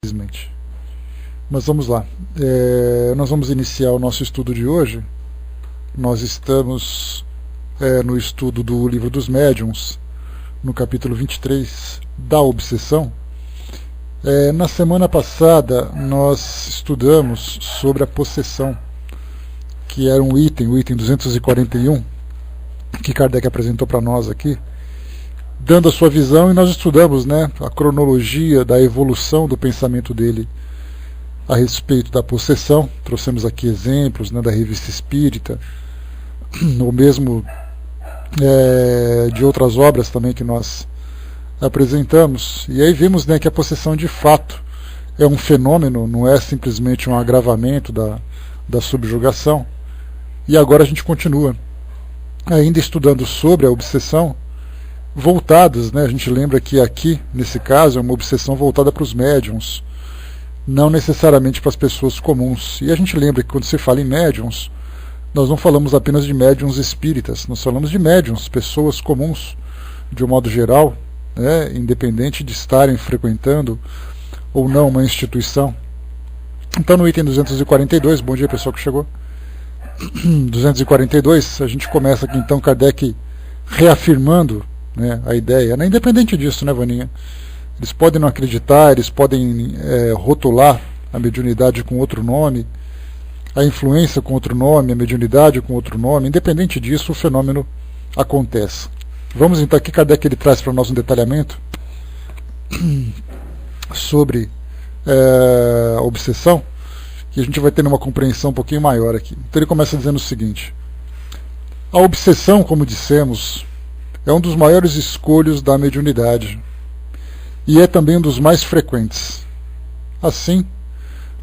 infelizmente. Mas vamos lá. Nós vamos iniciar o nosso estudo de hoje. Nós estamos no estudo do Livro dos Médiuns, no capítulo 23, da obsessão. Na semana passada nós estudamos sobre a possessão, que era o item 241, que Kardec apresentou para nós aqui, dando a sua visão, e nós estudamos, a cronologia da evolução do pensamento dele a respeito da possessão. Trouxemos aqui exemplos da Revista Espírita, ou mesmo de outras obras também que nós apresentamos, e aí vimos que a possessão de fato é um fenômeno, não é simplesmente um agravamento da subjugação. E agora a gente continua ainda estudando sobre a obsessão, voltadas, a gente lembra que aqui, nesse caso, é uma obsessão voltada para os médiuns, não necessariamente para as pessoas comuns. E a gente lembra que quando se fala em médiuns, nós não falamos apenas de médiuns espíritas, nós falamos de médiuns, pessoas comuns, de um modo geral, independente de estarem frequentando ou não uma instituição. Então no item 242, bom dia pessoal que chegou, 242, a gente começa aqui então Kardec reafirmando a ideia, independente disso, Vaninha, eles podem não acreditar, eles podem rotular a mediunidade com outro nome, a influência com outro nome, a mediunidade com outro nome, independente disso o fenômeno acontece. Vamos então aqui, Kardec ele traz para nós um detalhamento sobre a obsessão, que a gente vai ter uma compreensão um pouquinho maior aqui. Então ele começa dizendo o seguinte: a obsessão, como dissemos, é um dos maiores escolhos da mediunidade e é também um dos mais frequentes. Assim,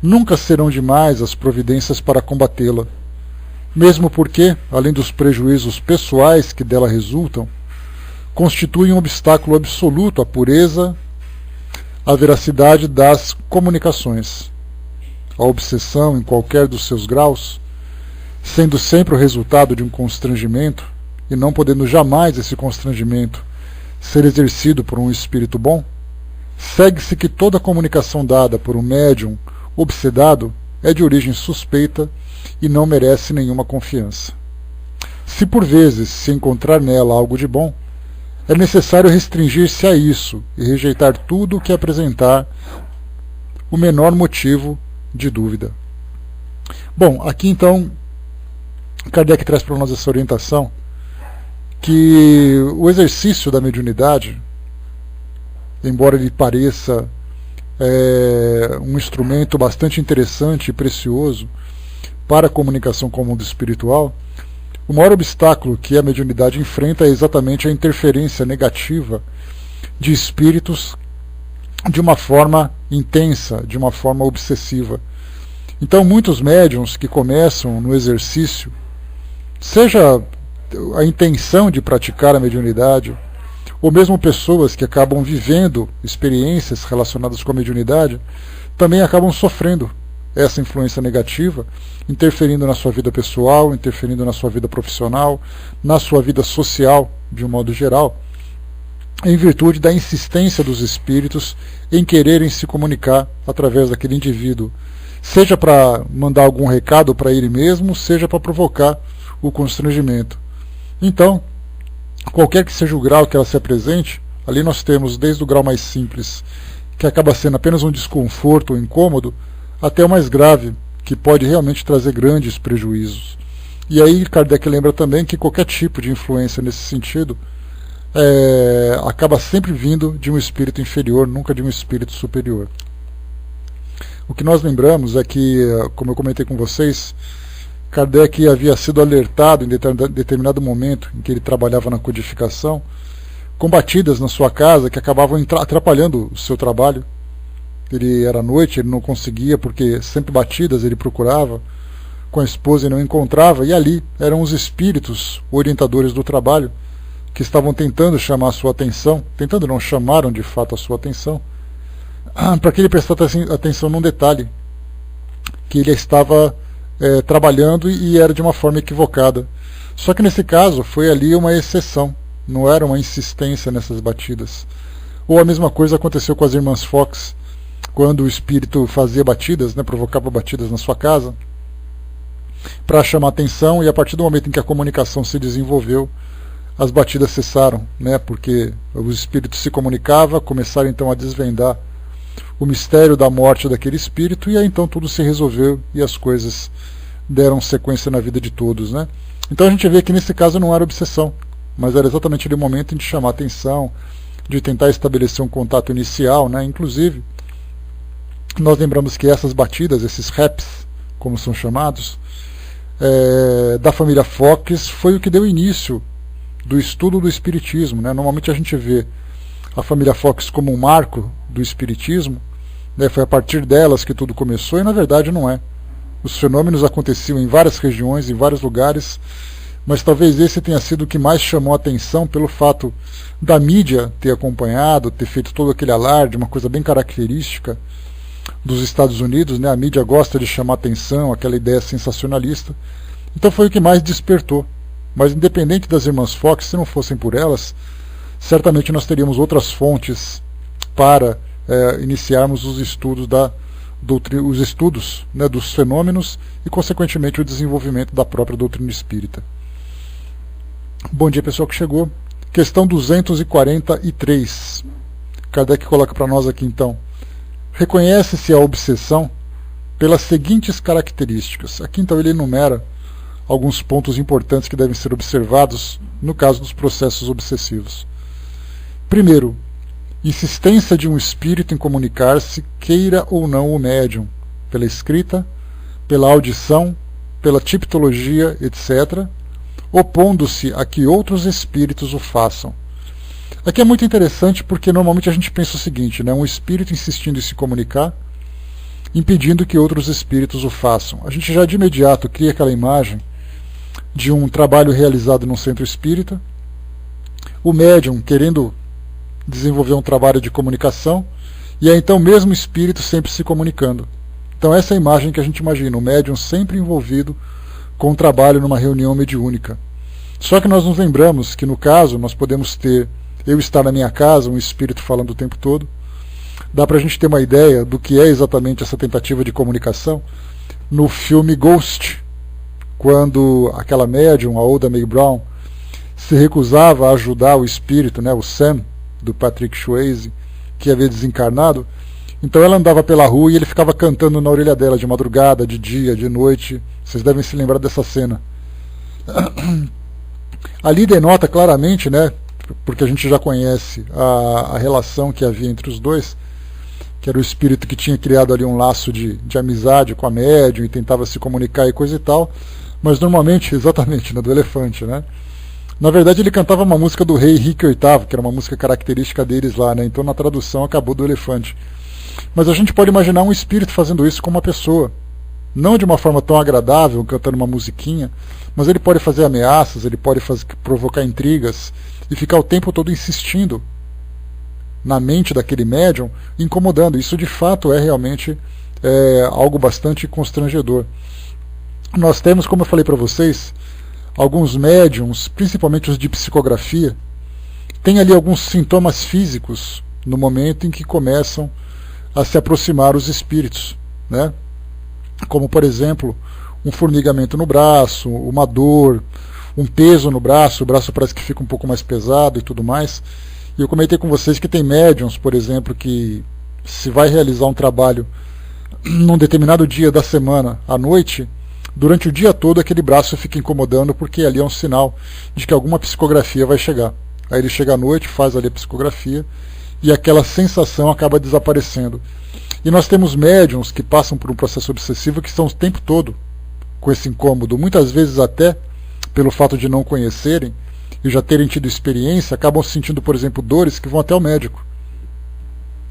nunca serão demais as providências para combatê-la, mesmo porque, além dos prejuízos pessoais que dela resultam, constitui um obstáculo absoluto à pureza, à veracidade das comunicações. A obsessão, em qualquer dos seus graus, sendo sempre o resultado de um constrangimento, e não podendo jamais esse constrangimento ser exercido por um espírito bom, segue-se que toda comunicação dada por um médium obsedado é de origem suspeita e não merece nenhuma confiança. Se por vezes se encontrar nela algo de bom, é necessário restringir-se a isso e rejeitar tudo o que apresentar o menor motivo de dúvida. Bom, aqui então Kardec traz para nós essa orientação, que o exercício da mediunidade, embora ele pareça um instrumento bastante interessante e precioso para a comunicação com o mundo espiritual, o maior obstáculo que a mediunidade enfrenta é exatamente a interferência negativa de espíritos de uma forma intensa, de uma forma obsessiva. Então muitos médiuns que começam no exercício, seja a intenção de praticar a mediunidade, ou mesmo pessoas que acabam vivendo experiências relacionadas com a mediunidade, também acabam sofrendo essa influência negativa, interferindo na sua vida pessoal, interferindo na sua vida profissional, na sua vida social, de um modo geral, em virtude da insistência dos espíritos em quererem se comunicar através daquele indivíduo, seja para mandar algum recado para ele mesmo, seja para provocar o constrangimento. Então, qualquer que seja o grau que ela se apresente, ali nós temos desde o grau mais simples, que acaba sendo apenas um desconforto ou incômodo, até o mais grave, que pode realmente trazer grandes prejuízos. E aí Kardec lembra também que qualquer tipo de influência nesse sentido acaba sempre vindo de um espírito inferior, nunca de um espírito superior. O que nós lembramos é que, como eu comentei com vocês, Kardec havia sido alertado em determinado momento em que ele trabalhava na codificação, com batidas na sua casa que acabavam atrapalhando o seu trabalho. Ele era à noite, ele não conseguia, porque sempre batidas ele procurava com a esposa e não encontrava, e ali eram os espíritos orientadores do trabalho que estavam tentando chamar a sua atenção, tentando não, chamaram de fato a sua atenção, para que ele prestasse atenção num detalhe, que ele estava trabalhando e era de uma forma equivocada. Só que nesse caso foi ali uma exceção, não era uma insistência nessas batidas. Ou a mesma coisa aconteceu com as irmãs Fox. quando o espírito fazia batidas, né, provocava batidas na sua casa, para chamar atenção, e a partir do momento em que a comunicação se desenvolveu, as batidas cessaram, né, porque os espíritos se comunicavam, começaram então a desvendar o mistério da morte daquele espírito, e aí então tudo se resolveu e as coisas deram sequência na vida de todos, né? Então a gente vê que nesse caso não era obsessão, mas era exatamente ali o momento de chamar atenção, de tentar estabelecer um contato inicial, né? Inclusive, nós lembramos que essas batidas, esses raps, como são chamados, da família Fox, foi o que deu início do estudo do Espiritismo, né? Normalmente a gente vê a família Fox como um marco do Espiritismo, né? Foi a partir delas que tudo começou, e na verdade não é. Os fenômenos aconteciam em várias regiões, em vários lugares, mas talvez esse tenha sido o que mais chamou a atenção pelo fato da mídia ter acompanhado, ter feito todo aquele alarde, uma coisa bem característica dos Estados Unidos, né? A mídia gosta de chamar atenção, aquela ideia sensacionalista. Então foi o que mais despertou. Mas independente das irmãs Fox, se não fossem por elas, certamente nós teríamos outras fontes para iniciarmos os estudos né, dos fenômenos e, consequentemente, o desenvolvimento da própria doutrina espírita. Bom dia, pessoal que chegou. Questão 243. Kardec coloca para nós aqui, então. Reconhece-se a obsessão pelas seguintes características. Aqui, então, ele enumera alguns pontos importantes que devem ser observados no caso dos processos obsessivos. Primeiro, insistência de um espírito em comunicar-se, queira ou não o médium, pela escrita, pela audição, pela tipologia, etc., opondo-se a que outros espíritos o façam. Aqui é muito interessante porque normalmente a gente pensa o seguinte, né, um espírito insistindo em se comunicar, impedindo que outros espíritos o façam. A gente já de imediato cria aquela imagem de um trabalho realizado num centro espírita, o médium querendo desenvolver um trabalho de comunicação, e aí então o mesmo espírito sempre se comunicando. Então essa é a imagem que a gente imagina, o médium sempre envolvido com um trabalho numa reunião mediúnica. Só que nós nos lembramos que no caso nós podemos ter, eu estar na minha casa, um espírito falando o tempo todo. Dá para a gente ter uma ideia do que é exatamente essa tentativa de comunicação no filme Ghost, quando aquela médium, a Oda Mae Brown, se recusava a ajudar o espírito, né, o Sam, do Patrick Swayze, que havia desencarnado. Então ela andava pela rua e ele ficava cantando na orelha dela de madrugada, de dia, de noite. Vocês devem se lembrar dessa cena. Ali denota claramente, né, porque a gente já conhece a relação que havia entre os dois, que era o espírito que tinha criado ali um laço de amizade com a médium e tentava se comunicar e coisa e tal, mas normalmente, exatamente, né, do elefante, né? Na verdade ele cantava uma música do rei Henrique VIII, que era uma música característica deles lá, né? Então na tradução acabou do elefante. Mas a gente pode imaginar um espírito fazendo isso com uma pessoa, não de uma forma tão agradável, cantando uma musiquinha, mas ele pode fazer ameaças, ele pode provocar intrigas e ficar o tempo todo insistindo na mente daquele médium, incomodando. Isso de fato é realmente algo bastante constrangedor. Nós temos, como eu falei para vocês, alguns médiums, principalmente os de psicografia, têm ali alguns sintomas físicos no momento em que começam a se aproximar os espíritos, né? Como, por exemplo, um formigamento no braço, uma dor, um peso no braço, o braço parece que fica um pouco mais pesado e tudo mais. E eu comentei com vocês que tem médiums, por exemplo, que se vai realizar um trabalho num determinado dia da semana à noite, durante o dia todo aquele braço fica incomodando, porque ali é um sinal de que alguma psicografia vai chegar. Aí ele chega à noite, faz ali a psicografia, e aquela sensação acaba desaparecendo. E nós temos médiums que passam por um processo obsessivo que estão o tempo todo com esse incômodo, muitas vezes até pelo fato de não conhecerem e já terem tido experiência, acabam sentindo, por exemplo, dores que vão até o médico.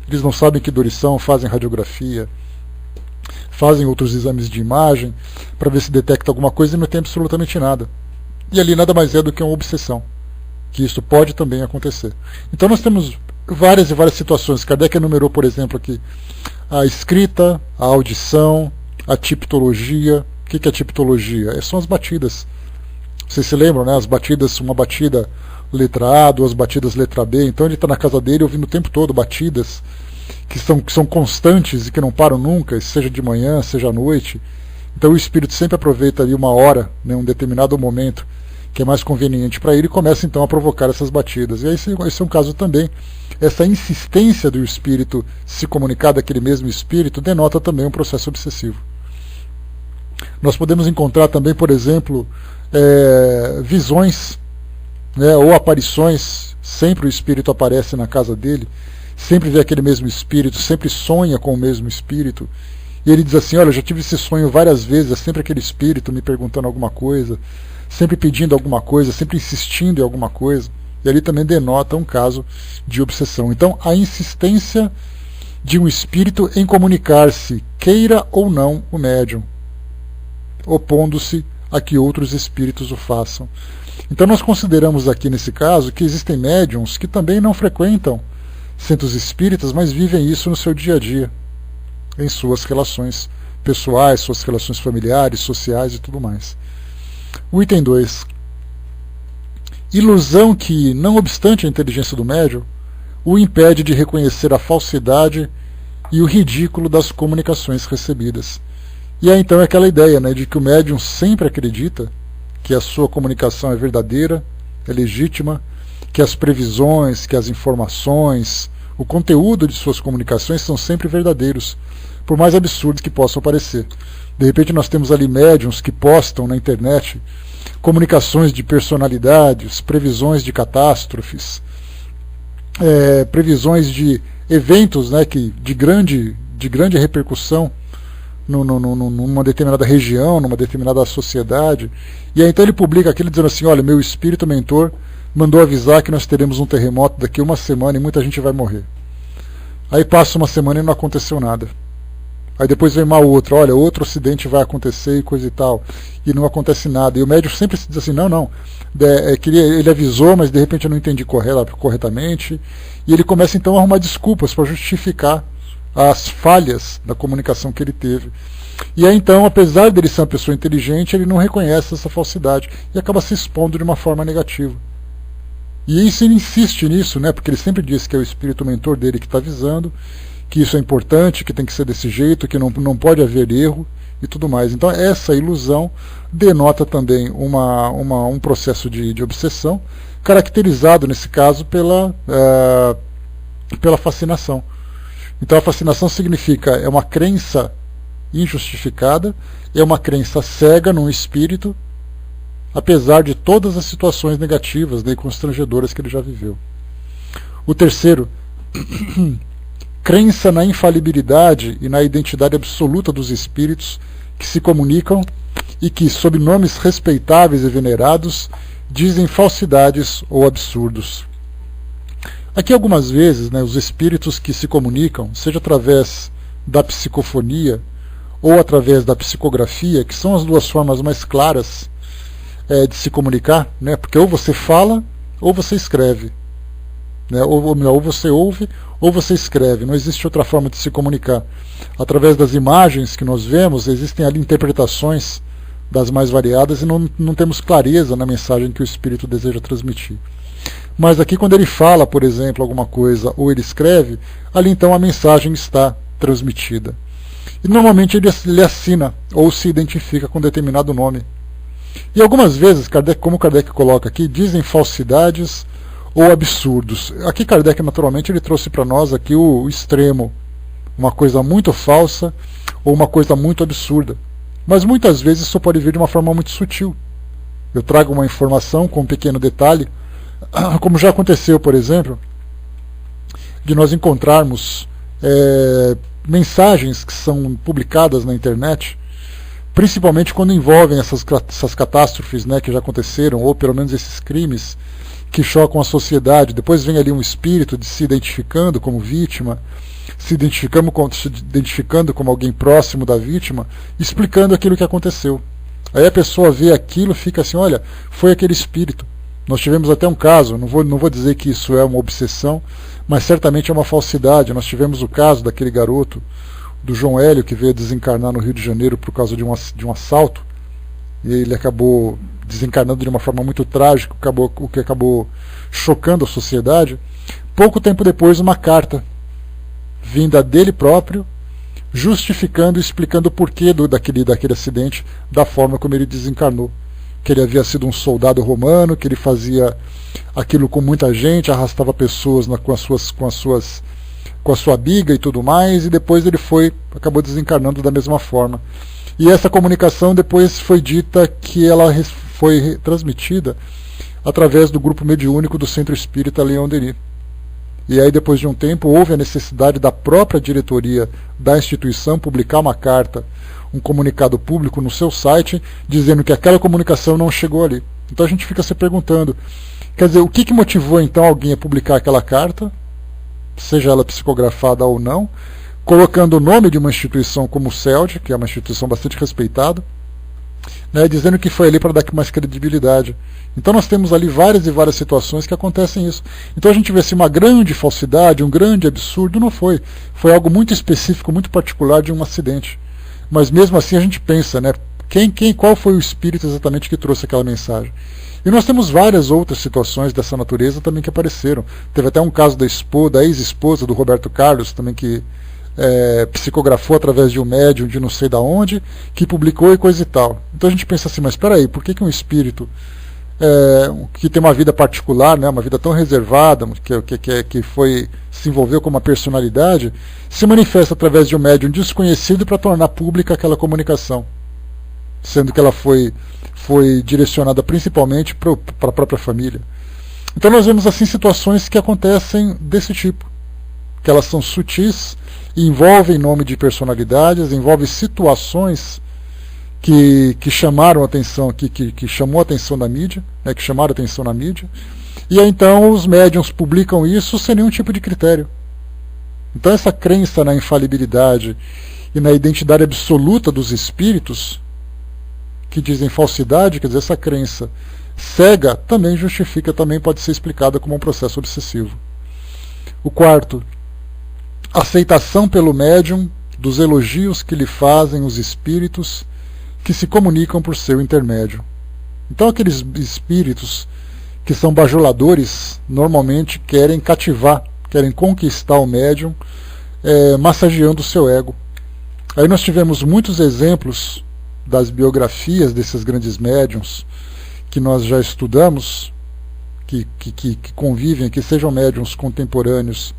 Eles não sabem que dores são, fazem radiografia, fazem outros exames de imagem para ver se detecta alguma coisa e não tem absolutamente nada. E ali nada mais é do que uma obsessão, que isso pode também acontecer. Então nós temos várias e várias situações. Kardec enumerou, por exemplo, aqui a escrita, a audição, a tipologia. O que é a tipologia? São as batidas. Vocês se lembram, né? As batidas, uma batida letra A, duas batidas letra B. Então ele está na casa dele ouvindo o tempo todo batidas. que são constantes e que não param nunca, seja de manhã, seja à noite. Então o espírito sempre aproveita ali uma hora, né, um determinado momento que é mais conveniente para ele, e começa então a provocar essas batidas. E aí esse é um caso também. Essa insistência do espírito se comunicar daquele mesmo espírito denota também um processo obsessivo. Nós podemos encontrar também, por exemplo, visões, né, ou aparições. Sempre o espírito aparece na casa dele, sempre vê aquele mesmo espírito, sempre sonha com o mesmo espírito. E ele diz assim, olha, eu já tive esse sonho várias vezes, é sempre aquele espírito me perguntando alguma coisa, sempre pedindo alguma coisa, sempre insistindo em alguma coisa. E ali também denota um caso de obsessão. Então, a insistência de um espírito em comunicar-se, queira ou não o médium, opondo-se a que outros espíritos o façam. Então nós consideramos aqui nesse caso que existem médiums que também não frequentam centros espíritas, mas vivem isso no seu dia a dia, em suas relações pessoais, suas relações familiares, sociais e tudo mais. O item 2. Ilusão que, não obstante a inteligência do médium, o impede de reconhecer a falsidade e o ridículo das comunicações recebidas. E aí então é aquela ideia, né, de que o médium sempre acredita que a sua comunicação é verdadeira, é legítima, que as previsões, que as informações, o conteúdo de suas comunicações são sempre verdadeiros, por mais absurdos que possam parecer. De repente nós temos ali médiums que postam na internet comunicações de personalidades, previsões de catástrofes, previsões de eventos, né, de grande repercussão numa determinada região, numa determinada sociedade. E aí então ele publica aquilo dizendo assim, olha, meu espírito mentor mandou avisar que nós teremos um terremoto daqui a uma semana e muita gente vai morrer. Aí passa uma semana e não aconteceu nada. Aí depois vem uma outra, olha, outro acidente vai acontecer e coisa e tal, e não acontece nada. E o médium sempre diz assim, não, ele avisou, mas de repente eu não entendi corretamente. E ele começa então a arrumar desculpas para justificar as falhas da comunicação que ele teve. E aí então, apesar dele ser uma pessoa inteligente, ele não reconhece essa falsidade e acaba se expondo de uma forma negativa. E isso ele insiste nisso, né, porque ele sempre diz que é o espírito mentor dele que está avisando, que isso é importante, que tem que ser desse jeito, que não pode haver erro e tudo mais. Então essa ilusão denota também um processo de obsessão, caracterizado nesse caso pela fascinação. Então a fascinação significa, é uma crença injustificada, é uma crença cega num espírito, apesar de todas as situações negativas, né, e constrangedoras que ele já viveu. O terceiro, crença na infalibilidade e na identidade absoluta dos espíritos que se comunicam e que, sob nomes respeitáveis e venerados, dizem falsidades ou absurdos. Aqui algumas vezes, né, os espíritos que se comunicam, seja através da psicofonia ou através da psicografia, que são as duas formas mais claras de se comunicar, né, porque ou você fala ou você escreve, né, ou você ouve ou você escreve, não existe outra forma de se comunicar. Através das imagens que nós vemos, existem ali interpretações das mais variadas e não temos clareza na mensagem que o espírito deseja transmitir. Mas aqui quando ele fala, por exemplo, alguma coisa ou ele escreve, ali então a mensagem está transmitida. E normalmente ele assina ou se identifica com determinado nome. E algumas vezes, como Kardec coloca aqui, dizem falsidades ou absurdos. Aqui Kardec naturalmente ele trouxe para nós aqui o extremo, uma coisa muito falsa ou uma coisa muito absurda. Mas muitas vezes isso pode vir de uma forma muito sutil. Eu trago uma informação com um pequeno detalhe, como já aconteceu, por exemplo, de nós encontrarmos mensagens que são publicadas na internet, principalmente quando envolvem essas catástrofes, né, que já aconteceram, ou pelo menos esses crimes que chocam a sociedade. Depois vem ali um espírito se identificando como vítima, se identificando como alguém próximo da vítima, explicando aquilo que aconteceu. Aí a pessoa vê aquilo e fica assim, olha, foi aquele espírito. Nós tivemos até um caso, não vou dizer que isso é uma obsessão, mas certamente é uma falsidade. Nós tivemos o caso daquele garoto, do João Hélio, que veio desencarnar no Rio de Janeiro por causa de um assalto, e ele acabou desencarnando de uma forma muito trágica, o que acabou chocando a sociedade. Pouco tempo depois, uma carta vinda dele próprio, justificando e explicando o porquê daquele acidente, da forma como ele desencarnou. Que ele havia sido um soldado romano, que ele fazia aquilo com muita gente, arrastava pessoas com a sua biga e tudo mais, e depois ele acabou desencarnando da mesma forma. E essa comunicação depois foi dita que ela foi transmitida através do grupo mediúnico do Centro Espírita Leon Denis. E aí, depois de um tempo, houve a necessidade da própria diretoria da instituição publicar uma carta, um comunicado público no seu site, dizendo que aquela comunicação não chegou ali. Então a gente fica se perguntando, quer dizer, o que motivou então alguém a publicar aquela carta, seja ela psicografada ou não, colocando o nome de uma instituição como o CELD, que é uma instituição bastante respeitada, né, dizendo que foi ali para dar mais credibilidade. Então nós temos ali várias e várias situações que acontecem isso. Então a gente vê assim, uma grande falsidade, um grande absurdo, não foi. Foi algo muito específico, muito particular de um acidente. Mas mesmo assim a gente pensa, né, qual foi o espírito exatamente que trouxe aquela mensagem. E nós temos várias outras situações dessa natureza também que apareceram. Teve até um caso da ex-esposa do Roberto Carlos, também que psicografou através de um médium de não sei da onde, que publicou e coisa e tal. Então a gente pensa assim, mas espera aí, por que um espírito que tem uma vida particular, né, uma vida tão reservada, que se envolveu com uma personalidade, se manifesta através de um médium desconhecido para tornar pública aquela comunicação, sendo que ela foi direcionada principalmente para a própria família. Então nós vemos assim situações que acontecem desse tipo, que elas são sutis, envolvem nome de personalidades, envolvem situações que chamaram a atenção, que chamou a atenção da mídia, né, que chamaram a atenção na mídia, e aí, então os médiuns publicam isso sem nenhum tipo de critério. Então essa crença na infalibilidade e na identidade absoluta dos espíritos, que dizem falsidade, quer dizer, essa crença cega também também pode ser explicada como um processo obsessivo. O quarto, aceitação pelo médium dos elogios que lhe fazem os espíritos que se comunicam por seu intermédio. Então aqueles espíritos que são bajuladores normalmente querem cativar, querem conquistar o médium, massageando o seu ego. Aí nós tivemos muitos exemplos das biografias desses grandes médiums que nós já estudamos, que convivem, que sejam médiums contemporâneos,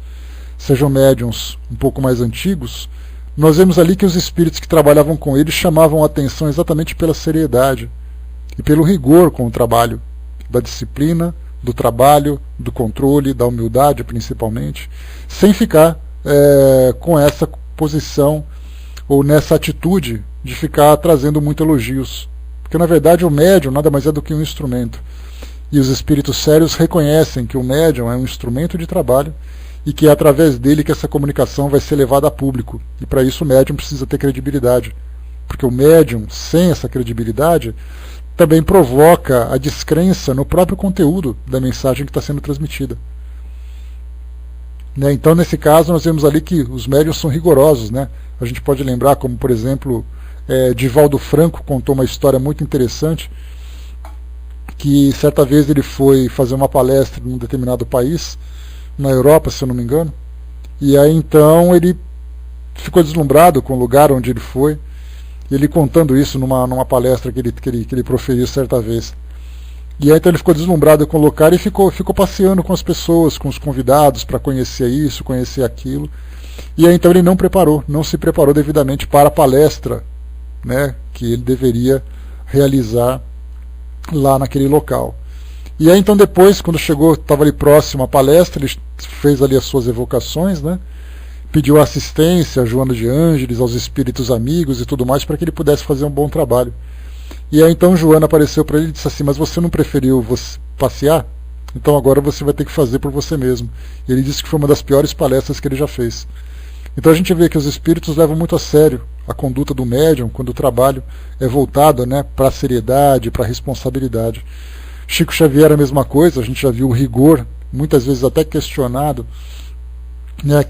sejam médiums um pouco mais antigos. Nós vemos ali que os espíritos que trabalhavam com eles chamavam a atenção exatamente pela seriedade e pelo rigor com o trabalho, da disciplina, do trabalho, do controle, da humildade principalmente, sem ficar com essa posição ou nessa atitude de ficar trazendo muito elogios. Porque na verdade o médium nada mais é do que um instrumento. E os espíritos sérios reconhecem que o médium é um instrumento de trabalho e que é através dele que essa comunicação vai ser levada a público. E para isso o médium precisa ter credibilidade. Porque o médium, sem essa credibilidade, também provoca a descrença no próprio conteúdo da mensagem que está sendo transmitida. Né? Então, nesse caso, nós vemos ali que os médiuns são rigorosos. Né? A gente pode lembrar, como por exemplo, Divaldo Franco contou uma história muito interessante, que certa vez ele foi fazer uma palestra em um determinado país, na Europa, se eu não me engano, e aí então ele ficou deslumbrado com o lugar onde ele foi, ele contando isso numa palestra que ele proferiu certa vez. E aí então ele ficou deslumbrado com o lugar e ficou passeando com as pessoas, com os convidados, para conhecer isso, conhecer aquilo. E aí então ele não se preparou devidamente para a palestra, né, que ele deveria realizar lá naquele local. E aí então depois, quando chegou, estava ali próximo à palestra, ele fez ali as suas evocações, né? Pediu assistência a Joana de Ângeles, aos espíritos amigos e tudo mais, para que ele pudesse fazer um bom trabalho. E aí então Joana apareceu para ele e disse assim, mas você não preferiu passear? Então agora você vai ter que fazer por você mesmo. E ele disse que foi uma das piores palestras que ele já fez. Então a gente vê que os espíritos levam muito a sério a conduta do médium, quando o trabalho é voltado, né, para a seriedade, para a responsabilidade. Chico Xavier a mesma coisa, a gente já viu o rigor, muitas vezes até questionado, né,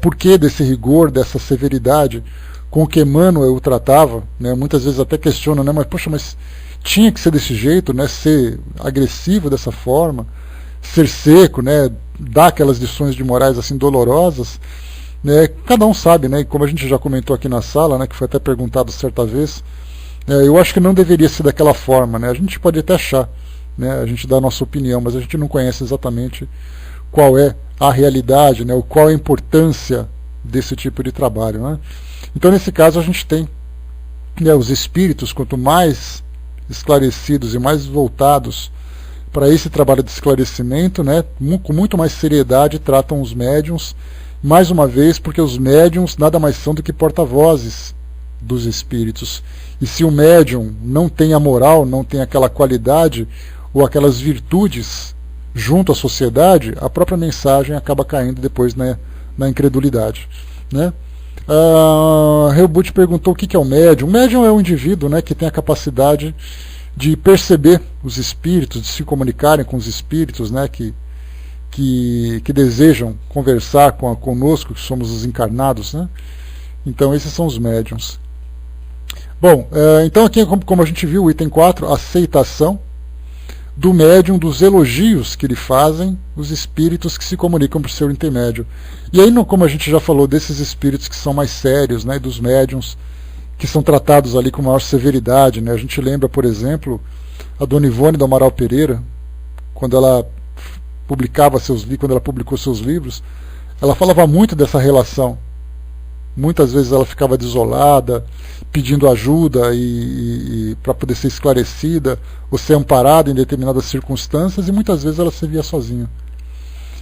por que desse rigor, dessa severidade com que Emmanuel o tratava, né, muitas vezes até questiona, né, mas poxa, mas tinha que ser desse jeito, né, ser agressivo dessa forma, ser seco, né, dar aquelas lições de morais assim dolorosas, né, cada um sabe, né, e como a gente já comentou aqui na sala, né, que foi até perguntado certa vez, eu acho que não deveria ser daquela forma, né, a gente pode até achar, né, a gente dá a nossa opinião, mas a gente não conhece exatamente qual é a realidade, né, ou qual é a importância desse tipo de trabalho, né. Então nesse caso a gente tem, né, os espíritos, quanto mais esclarecidos e mais voltados para esse trabalho de esclarecimento, né, com muito mais seriedade tratam os médiuns, mais uma vez porque os médiuns nada mais são do que porta-vozes dos espíritos. E se o médium não tem a moral, não tem aquela qualidade ou aquelas virtudes junto à sociedade, a própria mensagem acaba caindo depois, né, na incredulidade, né? Helmut perguntou o que é o médium. O médium é um indivíduo, né, que tem a capacidade de perceber os espíritos, de se comunicarem com os espíritos, né, que desejam conversar conosco, que somos os encarnados, né? Então esses são os médiums. Bom, então aqui como a gente viu, o item 4, aceitação do médium, dos elogios que lhe fazem os espíritos que se comunicam por seu intermédio. E aí, como a gente já falou, desses espíritos que são mais sérios, né, dos médiums que são tratados ali com maior severidade, né? A gente lembra, por exemplo, a Dona Ivone do Amaral Pereira, quando ela quando ela publicou seus livros, ela falava muito dessa relação. Muitas vezes ela ficava desolada, pedindo ajuda e para poder ser esclarecida ou ser amparada em determinadas circunstâncias, e muitas vezes ela se via sozinha.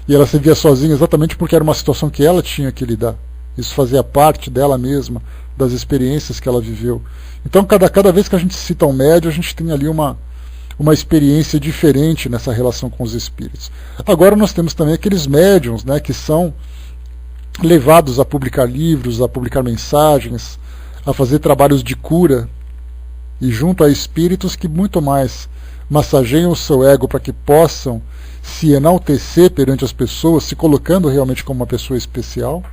E ela se via sozinha exatamente porque era uma situação que ela tinha que lidar. Isso fazia parte dela mesma, das experiências que ela viveu. Então, cada vez que a gente cita um médium, a gente tem ali uma experiência diferente nessa relação com os espíritos. Agora nós temos também aqueles médiums, né, que são levados a publicar livros, a publicar mensagens, a fazer trabalhos de cura, e junto a espíritos que muito mais massageiam o seu ego para que possam se enaltecer perante as pessoas, se colocando realmente como uma pessoa especial.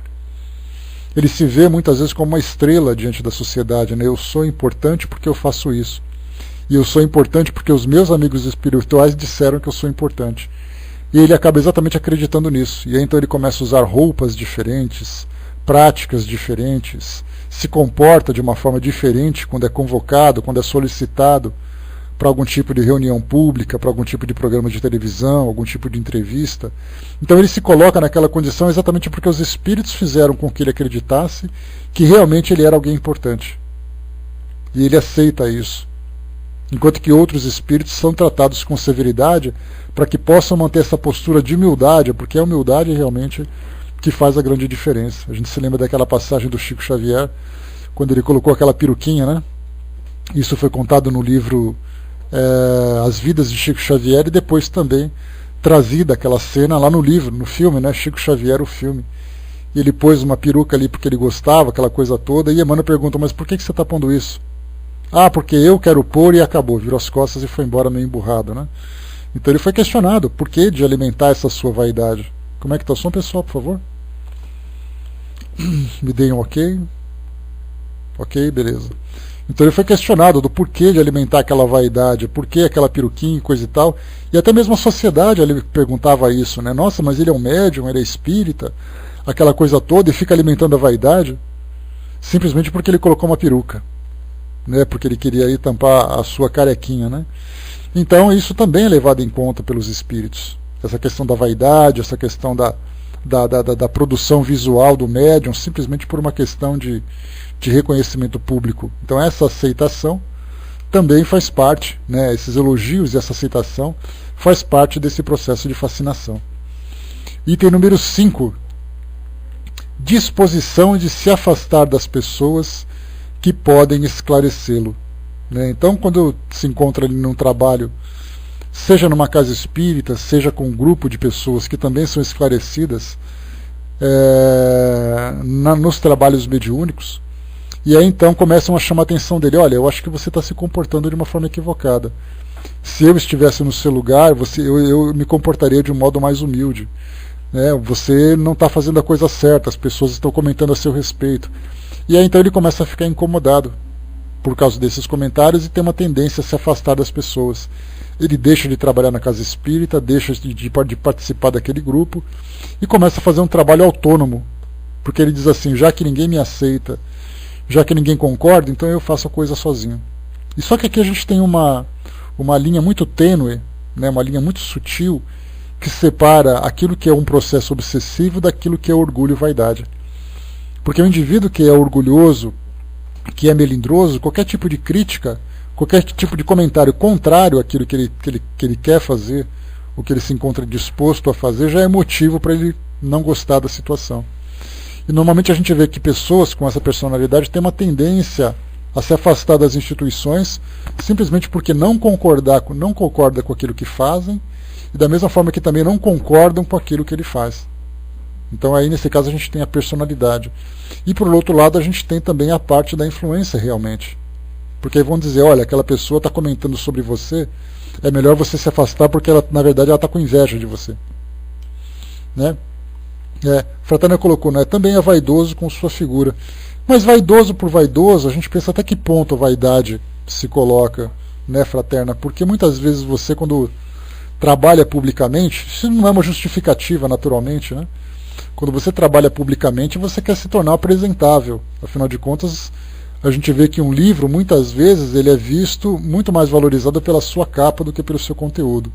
Ele se vê muitas vezes como uma estrela diante da sociedade, né? Eu sou importante porque eu faço isso. E eu sou importante porque os meus amigos espirituais disseram que eu sou importante. E ele acaba exatamente acreditando nisso. E aí então ele começa a usar roupas diferentes, práticas diferentes, se comporta de uma forma diferente quando é convocado, quando é solicitado para algum tipo de reunião pública, para algum tipo de programa de televisão, algum tipo de entrevista. Então ele se coloca naquela condição exatamente porque os espíritos fizeram com que ele acreditasse que realmente ele era alguém importante. E ele aceita isso. Enquanto que outros espíritos são tratados com severidade para que possam manter essa postura de humildade, porque é a humildade realmente que faz a grande diferença. A gente se lembra daquela passagem do Chico Xavier, quando ele colocou aquela peruquinha, né? Isso foi contado no livro As Vidas de Chico Xavier, e depois também trazida aquela cena lá no livro, no filme, né? Chico Xavier, o filme. E ele pôs uma peruca ali porque ele gostava, aquela coisa toda, e Emmanuel pergunta, mas por que você está pondo isso? Ah, porque eu quero pôr, e acabou, virou as costas e foi embora meio emburrado, né? Então ele foi questionado, por que de alimentar essa sua vaidade? Como é que está o som, pessoal, por favor? Me deem um ok. Ok, beleza. Então ele foi questionado do porquê de alimentar aquela vaidade, porquê aquela peruquinha e coisa e tal. E até mesmo a sociedade ele perguntava isso, né? Nossa, mas ele é um médium, ele é espírita, aquela coisa toda, e fica alimentando a vaidade simplesmente porque ele colocou uma peruca, né? Porque ele queria aí tampar a sua carequinha, né? Então isso também é levado em conta pelos espíritos. Essa questão da vaidade, essa questão da produção visual do médium, simplesmente por uma questão de reconhecimento público. Então essa aceitação também faz parte, né, esses elogios e essa aceitação faz parte desse processo de fascinação. Item número 5. Disposição de se afastar das pessoas que podem esclarecê-lo. Né? Então quando se encontra ali num trabalho, seja numa casa espírita, seja com um grupo de pessoas que também são esclarecidas nos trabalhos mediúnicos, e aí então começam a chamar a atenção dele, olha, eu acho que você está se comportando de uma forma equivocada. Se eu estivesse no seu lugar, eu me comportaria de um modo mais humilde. Né? Você não está fazendo a coisa certa, as pessoas estão comentando a seu respeito. E aí então ele começa a ficar incomodado. por causa desses comentários e tem uma tendência a se afastar das pessoas. Ele deixa de trabalhar na casa espírita, deixa de participar daquele grupo e começa a fazer um trabalho autônomo, porque ele diz assim, já que ninguém me aceita, já que ninguém concorda, então eu faço a coisa sozinho. E só que aqui a gente tem uma linha muito tênue, né, uma linha muito sutil, que separa aquilo que é um processo obsessivo daquilo que é orgulho e vaidade. Porque o indivíduo que é orgulhoso, que é melindroso, qualquer tipo de crítica, qualquer tipo de comentário contrário àquilo que ele quer fazer, o que ele se encontra disposto a fazer, já é motivo para ele não gostar da situação. E normalmente a gente vê que pessoas com essa personalidade têm uma tendência a se afastar das instituições simplesmente porque não concordam com aquilo que fazem e da mesma forma que também não concordam com aquilo que ele faz. Então aí nesse caso a gente tem a personalidade. E por outro lado a gente tem também a parte da influência realmente. Porque aí vão dizer, olha, aquela pessoa está comentando sobre você, é melhor você se afastar porque ela, na verdade ela está com inveja de você. Né? Fraterna colocou, né? Também é vaidoso com sua figura. Mas vaidoso por vaidoso, a gente pensa até que ponto a vaidade se coloca, né, Fraterna? Porque muitas vezes você, quando trabalha publicamente, isso não é uma justificativa naturalmente, né? Quando você trabalha publicamente, você quer se tornar apresentável. Afinal de contas, a gente vê que um livro, muitas vezes, ele é visto muito mais valorizado pela sua capa do que pelo seu conteúdo.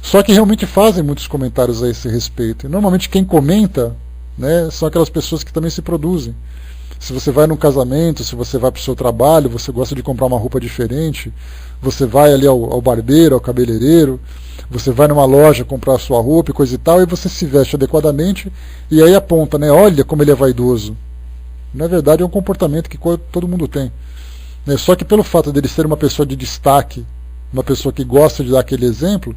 Só que realmente fazem muitos comentários a esse respeito. E normalmente quem comenta, né, são aquelas pessoas que também se produzem. Se você vai num casamento, se você vai para o seu trabalho, você gosta de comprar uma roupa diferente, você vai ali ao barbeiro, ao cabeleireiro, você vai numa loja comprar a sua roupa e coisa e tal, e você se veste adequadamente, e aí aponta, né, olha como ele é vaidoso. Na verdade é um comportamento que todo mundo tem. Né? Só que pelo fato dele ser uma pessoa de destaque, uma pessoa que gosta de dar aquele exemplo,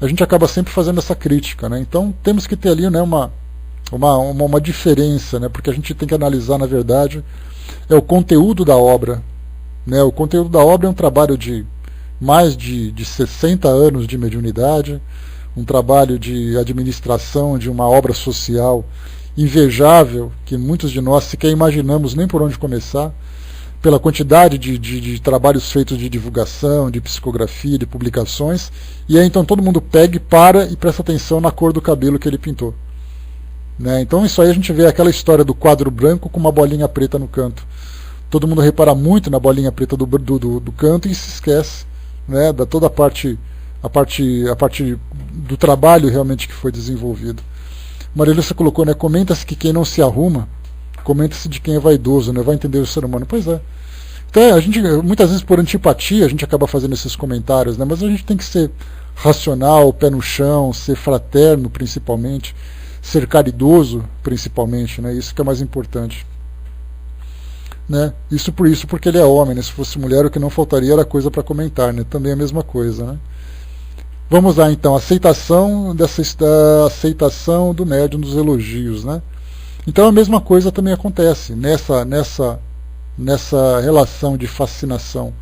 a gente acaba sempre fazendo essa crítica. Né? Então temos que ter ali, né, uma diferença, né? Porque a gente tem que analisar, na verdade, o conteúdo da obra. Né? O conteúdo da obra é um trabalho de mais de 60 anos de mediunidade, um trabalho de administração de uma obra social invejável, que muitos de nós sequer imaginamos nem por onde começar, pela quantidade de trabalhos feitos de divulgação, de psicografia, de publicações, e aí então todo mundo pega e para e presta atenção na cor do cabelo que ele pintou. Né? Então isso aí a gente vê aquela história do quadro branco com uma bolinha preta no canto. Todo mundo repara muito na bolinha preta do canto e se esquece, né, da toda a parte do trabalho realmente que foi desenvolvido. Maria Lúcia colocou, né, comenta-se que quem não se arruma, comenta-se de quem é vaidoso, né, vai entender o ser humano. Pois é. Então a gente, muitas vezes por antipatia, a gente acaba fazendo esses comentários, né, mas a gente tem que ser racional, pé no chão, ser fraterno principalmente, ser caridoso principalmente, né, isso que é mais importante. Né? Isso porque ele é homem, né? Se fosse mulher o que não faltaria era coisa para comentar, né? Também é a mesma coisa. Né? Vamos lá então, aceitação aceitação do médium dos elogios. Né? Então a mesma coisa também acontece nessa relação de fascinação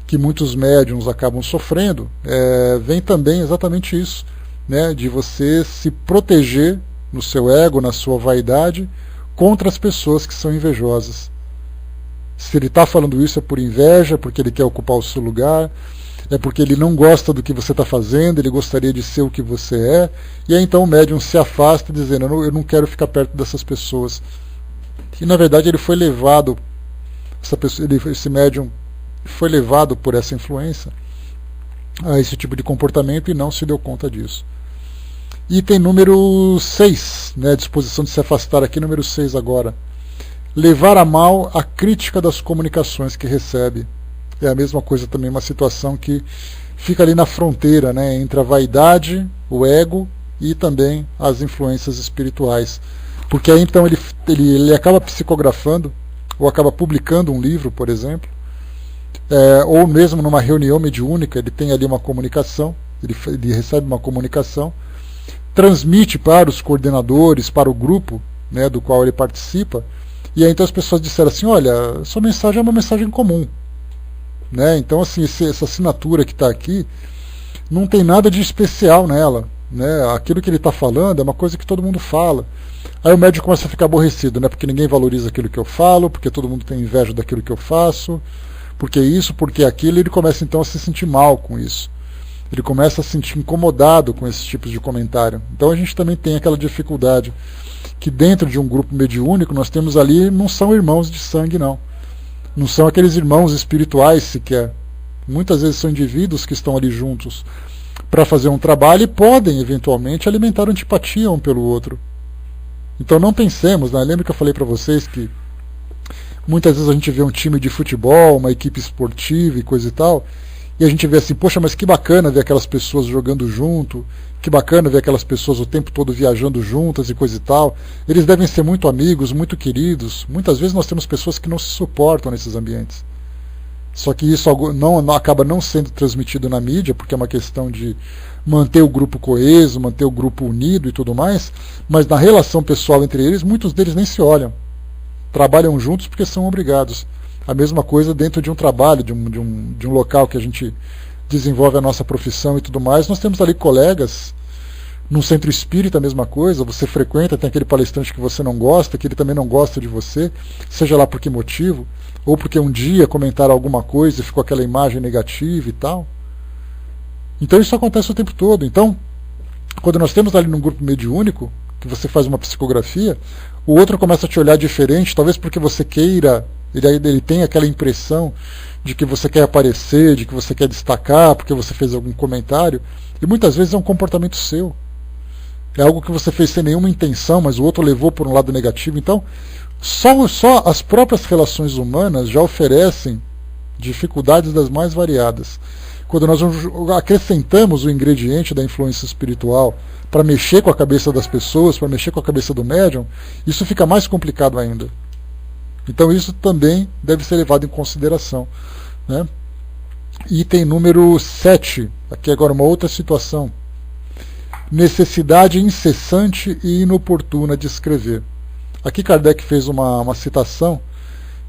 que muitos médiums acabam sofrendo, vem também exatamente isso, né? De você se proteger no seu ego, na sua vaidade, contra as pessoas que são invejosas. Se ele está falando isso é por inveja, porque ele quer ocupar o seu lugar, é porque ele não gosta do que você está fazendo, ele gostaria de ser o que você é, e aí então o médium se afasta dizendo, eu não quero ficar perto dessas pessoas. E na verdade ele foi levado, esse médium foi levado por essa influência a esse tipo de comportamento e não se deu conta disso. Item número 6, né, a disposição de se afastar aqui, número 6 agora. Levar a mal a crítica das comunicações que recebe. É a mesma coisa também, uma situação que fica ali na fronteira, né, entre a vaidade, o ego e também as influências espirituais. Porque aí então ele acaba psicografando, ou acaba publicando um livro, por exemplo, ou mesmo numa reunião mediúnica, ele tem ali uma comunicação, ele recebe uma comunicação, transmite para os coordenadores, para o grupo, né, do qual ele participa, e aí então as pessoas disseram assim, olha, sua mensagem é uma mensagem comum. Né? Então assim, essa assinatura que está aqui não tem nada de especial nela. Né? Aquilo que ele está falando é uma coisa que todo mundo fala. Aí o médium começa a ficar aborrecido, né? Porque ninguém valoriza aquilo que eu falo, porque todo mundo tem inveja daquilo que eu faço, porque isso, porque aquilo, ele começa então a se sentir mal com isso. Ele começa a se sentir incomodado com esses tipos de comentário. Então a gente também tem aquela dificuldade que dentro de um grupo mediúnico nós temos ali, não são irmãos de sangue não. Não são aqueles irmãos espirituais sequer. Muitas vezes são indivíduos que estão ali juntos para fazer um trabalho e podem eventualmente alimentar antipatia um pelo outro. Então não pensemos, né? Lembra que eu falei para vocês que muitas vezes a gente vê um time de futebol, uma equipe esportiva e coisa e tal, e a gente vê assim, poxa, mas que bacana ver aquelas pessoas jogando junto, que bacana ver aquelas pessoas o tempo todo viajando juntas e coisa e tal. Eles devem ser muito amigos, muito queridos. Muitas vezes nós temos pessoas que não se suportam nesses ambientes. Só que isso acaba não sendo transmitido na mídia, porque é uma questão de manter o grupo coeso, manter o grupo unido e tudo mais, mas na relação pessoal entre eles, muitos deles nem se olham. Trabalham juntos porque são obrigados. A mesma coisa dentro de um trabalho, de um local que a gente desenvolve a nossa profissão e tudo mais. Nós temos ali colegas, num centro espírita a mesma coisa, você frequenta, tem aquele palestrante que você não gosta, que ele também não gosta de você, seja lá por que motivo, ou porque um dia comentaram alguma coisa e ficou aquela imagem negativa e tal. Então isso acontece o tempo todo. Então, quando nós temos ali num grupo mediúnico, que você faz uma psicografia, o outro começa a te olhar diferente, talvez porque você queira, ele tem aquela impressão de que você quer aparecer, de que você quer destacar, porque você fez algum comentário, e muitas vezes é um comportamento seu. É algo que você fez sem nenhuma intenção, mas o outro levou por um lado negativo. Então, só as próprias relações humanas já oferecem dificuldades das mais variadas. Quando nós acrescentamos o ingrediente da influência espiritual para mexer com a cabeça das pessoas, para mexer com a cabeça do médium, isso fica mais complicado ainda. Então isso também deve ser levado em consideração, né? Item número 7, aqui agora uma outra situação. Necessidade incessante e inoportuna de escrever. Aqui Kardec fez uma citação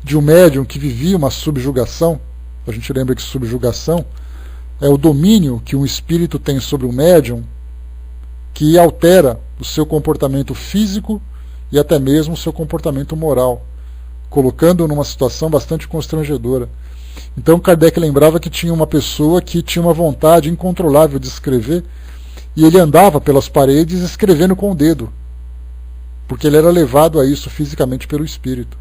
de um médium que vivia uma subjugação. A gente lembra que subjugação é o domínio que um espírito tem sobre um médium que altera o seu comportamento físico e até mesmo o seu comportamento moral, colocando-o numa situação bastante constrangedora. Então Kardec lembrava que tinha uma pessoa que tinha uma vontade incontrolável de escrever e ele andava pelas paredes escrevendo com o dedo, porque ele era levado a isso fisicamente pelo espírito.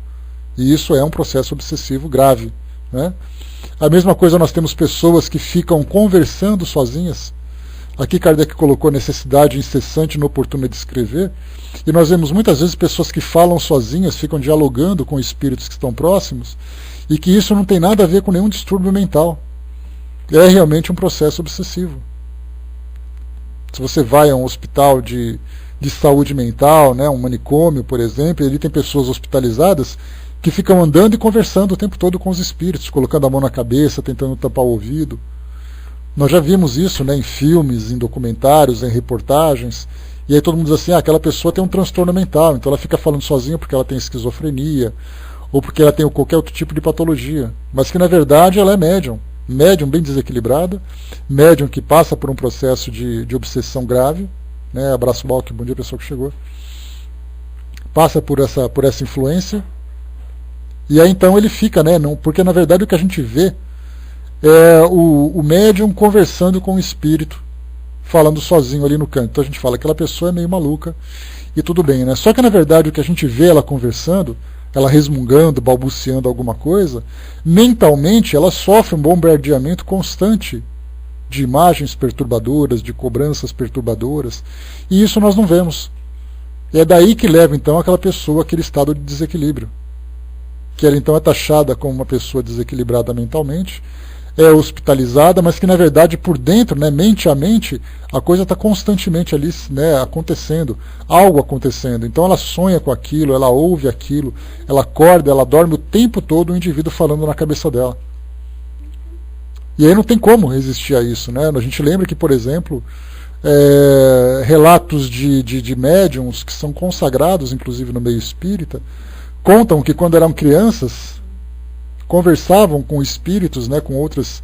E isso é um processo obsessivo grave, né? A mesma coisa nós temos pessoas que ficam conversando sozinhas. Aqui Kardec colocou a necessidade incessante e inoportuna de escrever, e nós vemos muitas vezes pessoas que falam sozinhas, ficam dialogando com espíritos que estão próximos, e que isso não tem nada a ver com nenhum distúrbio mental. É realmente um processo obsessivo. Se você vai a um hospital de saúde mental, né, um manicômio, por exemplo, e ali tem pessoas hospitalizadas que ficam andando e conversando o tempo todo com os espíritos, colocando a mão na cabeça, tentando tampar o ouvido. Nós já vimos isso, né, em filmes, em documentários, em reportagens, e aí todo mundo diz assim, aquela pessoa tem um transtorno mental, então ela fica falando sozinha porque ela tem esquizofrenia, ou porque ela tem qualquer outro tipo de patologia, mas que na verdade ela é médium bem desequilibrada, médium que passa por um processo de obsessão grave, né, abraço Balk, bom dia pessoal que chegou, passa por essa influência, e aí então ele fica, né, porque na verdade o que a gente vê é o médium conversando com o espírito, falando sozinho ali no canto. Então a gente fala que aquela pessoa é meio maluca e tudo bem, né? Só que na verdade o que a gente vê ela conversando, ela resmungando, balbuciando alguma coisa, mentalmente ela sofre um bombardeamento constante de imagens perturbadoras, de cobranças perturbadoras, e isso nós não vemos. É daí que leva então aquela pessoa àquele estado de desequilíbrio, que ela então é taxada como uma pessoa desequilibrada mentalmente, é hospitalizada, mas que na verdade por dentro, né, mente a mente, a coisa está constantemente ali, né, acontecendo, algo acontecendo. Então ela sonha com aquilo, ela ouve aquilo, ela acorda, ela dorme o tempo todo o indivíduo falando na cabeça dela. E aí não tem como resistir a isso, né? A gente lembra que, por exemplo, relatos de médiums que são consagrados, inclusive no meio espírita, contam que quando eram crianças conversavam com espíritos, né, com outras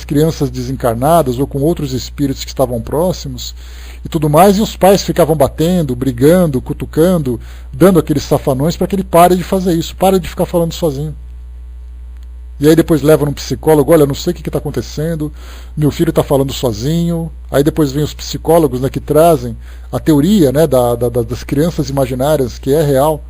crianças desencarnadas ou com outros espíritos que estavam próximos e tudo mais, e os pais ficavam batendo, brigando, cutucando, dando aqueles safanões para que ele pare de fazer isso, pare de ficar falando sozinho. e aí depois leva num psicólogo, olha, não sei o que está acontecendo, meu filho está falando sozinho. Aí depois vem os psicólogos, né, que trazem a teoria, né, das crianças imaginárias, que é real,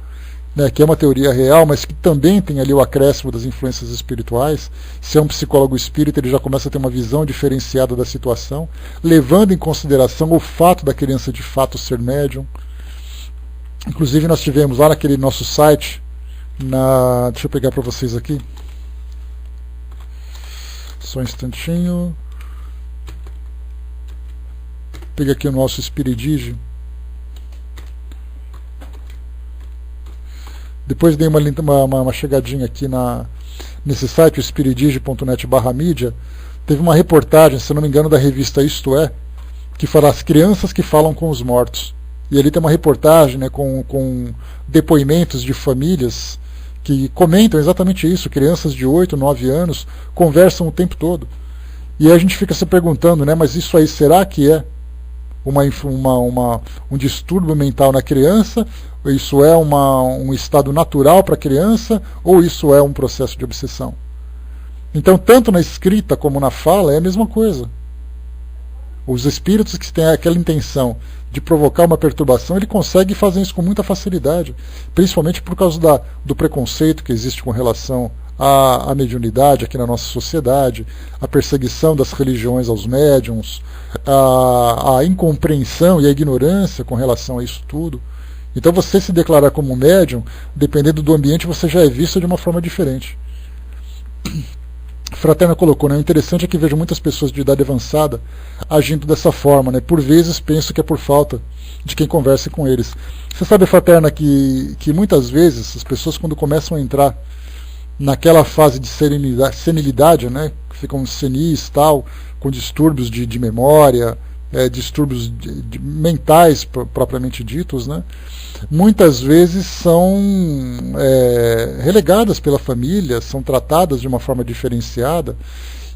né, que é uma teoria real, mas que também tem ali o acréscimo das influências espirituais. Se é um psicólogo espírita, ele já começa a ter uma visão diferenciada da situação, levando em consideração o fato da criança de fato ser médium. Inclusive nós tivemos lá naquele nosso site, deixa eu pegar para vocês aqui, só um instantinho, peguei aqui o nosso Espiridige, depois dei uma chegadinha aqui nesse site, o espiridige.net/mídia, teve uma reportagem, se não me engano, da revista Isto É, que fala as crianças que falam com os mortos. E ali tem uma reportagem, né, com depoimentos de famílias que comentam exatamente isso. Crianças de 8, 9 anos conversam o tempo todo. E aí a gente fica se perguntando, né, mas isso aí será que é um distúrbio mental na criança? Isso é um estado natural para a criança? Ou isso é um processo de obsessão? Então, tanto na escrita como na fala é a mesma coisa. Os espíritos que têm aquela intenção de provocar uma perturbação, ele consegue fazer isso com muita facilidade, principalmente por causa do preconceito que existe com relação à mediunidade aqui na nossa sociedade, a perseguição das religiões aos médiums, a incompreensão e a ignorância com relação a isso tudo. Então você se declarar como médium, dependendo do ambiente, você já é visto de uma forma diferente. Fraterna colocou, né? O interessante é que vejo muitas pessoas de idade avançada agindo dessa forma, né? Por vezes penso que é por falta de quem converse com eles. Você sabe, Fraterna, que muitas vezes as pessoas, quando começam a entrar naquela fase de senilidade, né? Ficam senis, tal, com distúrbios de memória, distúrbios mentais propriamente ditos, né? Muitas vezes são relegadas pela família, são tratadas de uma forma diferenciada,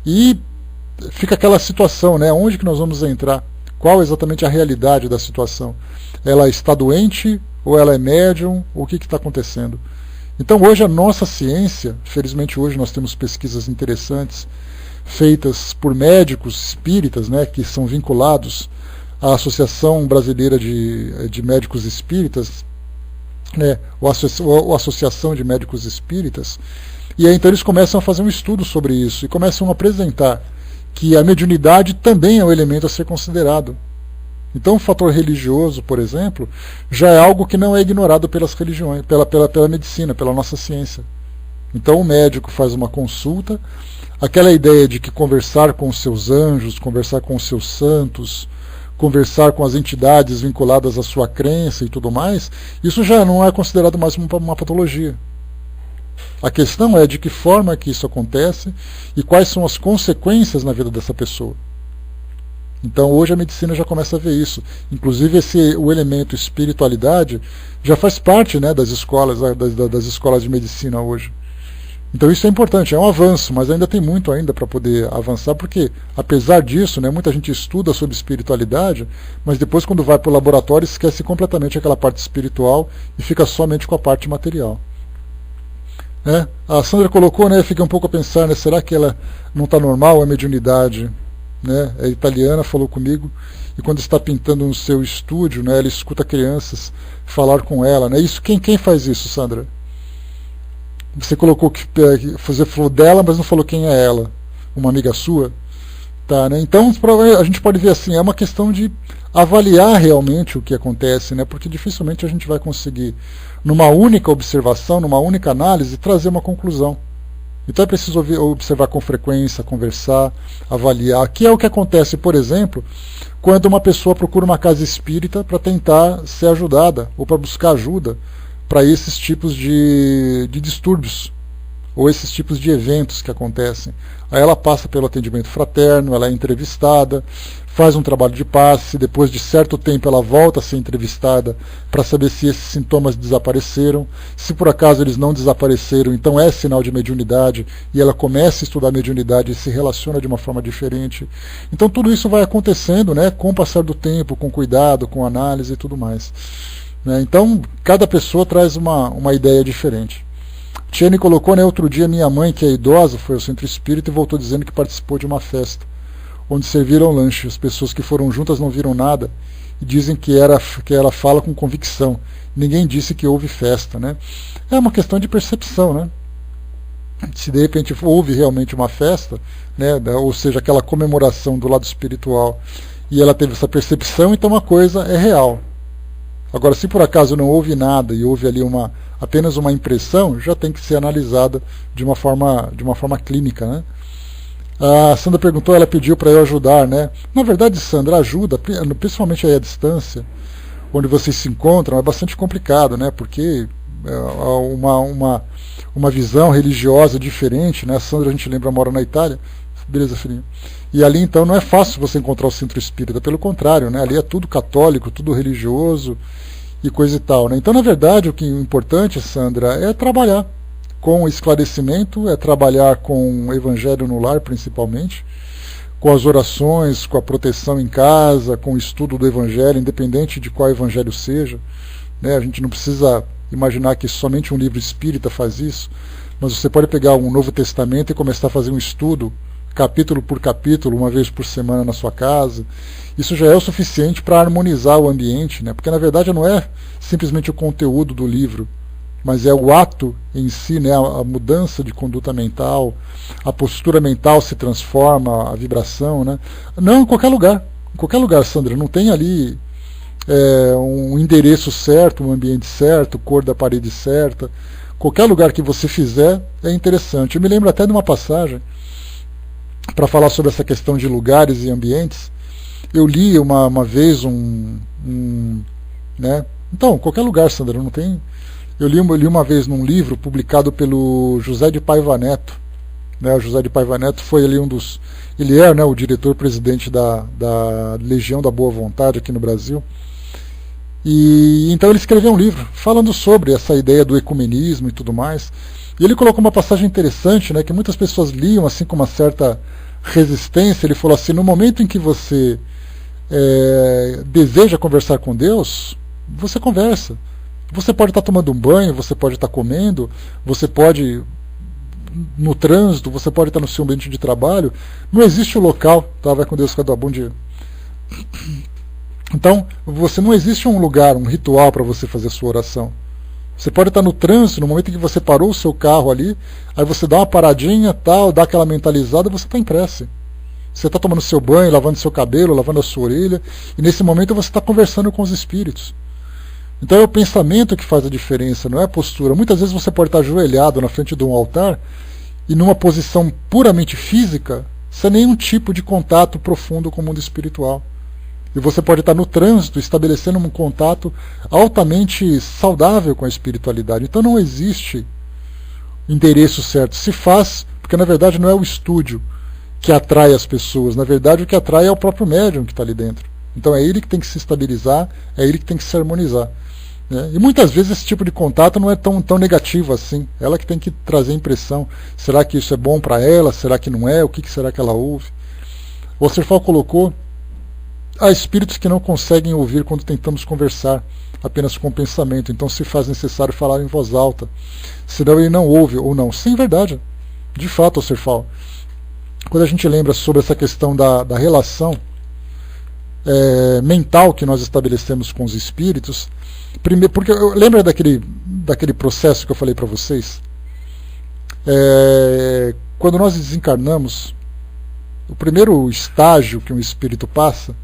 e fica aquela situação, né? Onde que nós vamos entrar? Qual exatamente a realidade da situação? Ela está doente ou ela é médium? O que está acontecendo? Então hoje a nossa ciência, felizmente hoje nós temos pesquisas interessantes feitas por médicos espíritas, né, que são vinculados à Associação Brasileira de Médicos Espíritas, né, ou Associação de Médicos Espíritas, e aí então eles começam a fazer um estudo sobre isso e começam a apresentar que a mediunidade também é um elemento a ser considerado. Então o fator religioso, por exemplo, já é algo que não é ignorado pelas religiões, pela medicina, pela nossa ciência. Então o médico faz uma consulta, aquela ideia de que conversar com os seus anjos, conversar com os seus santos, conversar com as entidades vinculadas à sua crença e tudo mais, isso já não é considerado mais uma patologia. A questão é de que forma que isso acontece e quais são as consequências na vida dessa pessoa. Então hoje a medicina já começa a ver isso. Inclusive o elemento espiritualidade já faz parte, né, das escolas de medicina hoje. Então isso é importante, é um avanço, mas ainda tem muito ainda para poder avançar, porque apesar disso, né, muita gente estuda sobre espiritualidade, mas depois quando vai para o laboratório esquece completamente aquela parte espiritual e fica somente com a parte material. Né? A Sandra colocou, né, fica um pouco a pensar, né, será que ela não está normal, a mediunidade? Né? É italiana, falou comigo, e quando está pintando no seu estúdio, né, ela escuta crianças falar com ela. Né? Isso, quem faz isso, Sandra? Você colocou que você falou dela, mas não falou quem é ela. Uma amiga sua? Tá, né? Então a gente pode ver assim, é uma questão de avaliar realmente o que acontece, né? Porque dificilmente a gente vai conseguir, numa única observação, numa única análise, trazer uma conclusão. Então é preciso observar com frequência, conversar, avaliar, que é o que acontece, por exemplo, quando uma pessoa procura uma casa espírita para tentar ser ajudada, ou para buscar ajuda para esses tipos de distúrbios, ou esses tipos de eventos que acontecem. Aí ela passa pelo atendimento fraterno, ela é entrevistada, faz um trabalho de passe, depois de certo tempo ela volta a ser entrevistada para saber se esses sintomas desapareceram. Se por acaso eles não desapareceram, então é sinal de mediunidade, e ela começa a estudar mediunidade e se relaciona de uma forma diferente. Então tudo isso vai acontecendo, né, com o passar do tempo, com cuidado, com análise e tudo mais. Né? Então cada pessoa traz uma ideia diferente. Tiene colocou, né, outro dia minha mãe, que é idosa, foi ao centro espírita e voltou dizendo que participou de uma festa, onde serviram lanche. As pessoas que foram juntas não viram nada e dizem que ela fala com convicção. Ninguém disse que houve festa, né? É uma questão de percepção, né? Se de repente houve realmente uma festa, né, ou seja, aquela comemoração do lado espiritual, e ela teve essa percepção, então uma coisa é real. Agora, se por acaso não houve nada e houve ali apenas uma impressão, já tem que ser analisada de uma forma clínica, né? A Sandra perguntou, ela pediu para eu ajudar, né? Na verdade, Sandra, ajuda, principalmente aí à distância, onde vocês se encontram, é bastante complicado, né? Porque uma visão religiosa diferente, né? A Sandra, a gente lembra, mora na Itália. Beleza, filhinho. E ali, então, não é fácil você encontrar o centro espírita, pelo contrário, né? Ali é tudo católico, tudo religioso e coisa e tal, né? Então, na verdade, o importante, Sandra, é trabalhar com esclarecimento, é trabalhar com o evangelho no lar, principalmente, com as orações, com a proteção em casa, com o estudo do evangelho, independente de qual evangelho seja, né? A gente não precisa imaginar que somente um livro espírita faz isso, mas você pode pegar um Novo Testamento e começar a fazer um estudo, capítulo por capítulo, uma vez por semana na sua casa. Isso já é o suficiente para harmonizar o ambiente, né? Porque na verdade não é simplesmente o conteúdo do livro, mas é o ato em si, né? A mudança de conduta mental, a postura mental se transforma, a vibração, né? Não, em qualquer lugar, Sandra, não tem ali um endereço certo, um ambiente certo, cor da parede certa. Qualquer lugar que você fizer é interessante. Eu me lembro até de uma passagem para falar sobre essa questão de lugares e ambientes. Eu li uma vez né? Então, qualquer lugar, Sandra, não tem. Eu li uma vez num livro publicado pelo José de Paiva Neto. Né? O José de Paiva Neto foi ali ele é, né, o diretor-presidente da Legião da Boa Vontade aqui no Brasil. E então ele escreveu um livro falando sobre essa ideia do ecumenismo e tudo mais. E ele colocou uma passagem interessante, né, que muitas pessoas liam assim com uma certa resistência. Ele falou assim: no momento em que você deseja conversar com Deus, você conversa. Você pode estar tomando um banho, você pode estar comendo, você pode no trânsito, você pode estar no seu ambiente de trabalho. Não existe o local, tá? Vai com Deus, cada bom dia. Então, não existe um lugar, um ritual para você fazer a sua oração. Você pode estar no trânsito, no momento em que você parou o seu carro ali, aí você dá uma paradinha, tal, dá aquela mentalizada, você está em prece. Você está tomando seu banho, lavando seu cabelo, lavando a sua orelha, e nesse momento você está conversando com os espíritos. Então é o pensamento que faz a diferença, não é a postura. Muitas vezes você pode estar ajoelhado na frente de um altar e numa posição puramente física, sem nenhum tipo de contato profundo com o mundo espiritual. E você pode estar no trânsito estabelecendo um contato altamente saudável com a espiritualidade. Então não existe endereço certo. Se faz, porque na verdade não é o estúdio que atrai as pessoas. Na verdade o que atrai é o próprio médium que está ali dentro. Então é ele que tem que se estabilizar, é ele que tem que se harmonizar. Né? E muitas vezes esse tipo de contato não é tão negativo assim. Ela que tem que trazer impressão. Será que isso é bom para ela? Será que não é? O que será que ela ouve? O Osterfal colocou: há espíritos que não conseguem ouvir quando tentamos conversar, apenas com o pensamento, então se faz necessário falar em voz alta, senão ele não ouve ou não. Sim, verdade. De fato, Osterfal, quando a gente lembra sobre essa questão da relação mental que nós estabelecemos com os espíritos, primeiro, porque lembra daquele processo que eu falei para vocês? Quando nós desencarnamos, o primeiro estágio que um espírito passa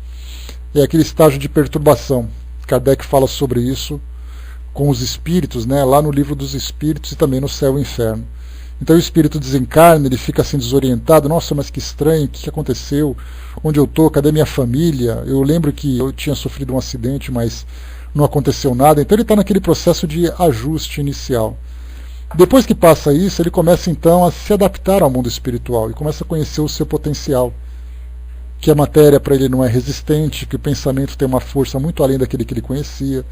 é aquele estágio de perturbação. Kardec fala sobre isso com os espíritos, né, lá no Livro dos Espíritos e também no Céu e Inferno. Então o espírito desencarna, ele fica assim desorientado: nossa, mas que estranho, o que aconteceu? Onde eu estou? Cadê minha família? Eu lembro que eu tinha sofrido um acidente, mas não aconteceu nada. Então ele está naquele processo de ajuste inicial. Depois que passa isso, ele começa então a se adaptar ao mundo espiritual e começa a conhecer o seu potencial. que a matéria para ele não é resistente, que o pensamento tem uma força muito além daquele que ele conhecia,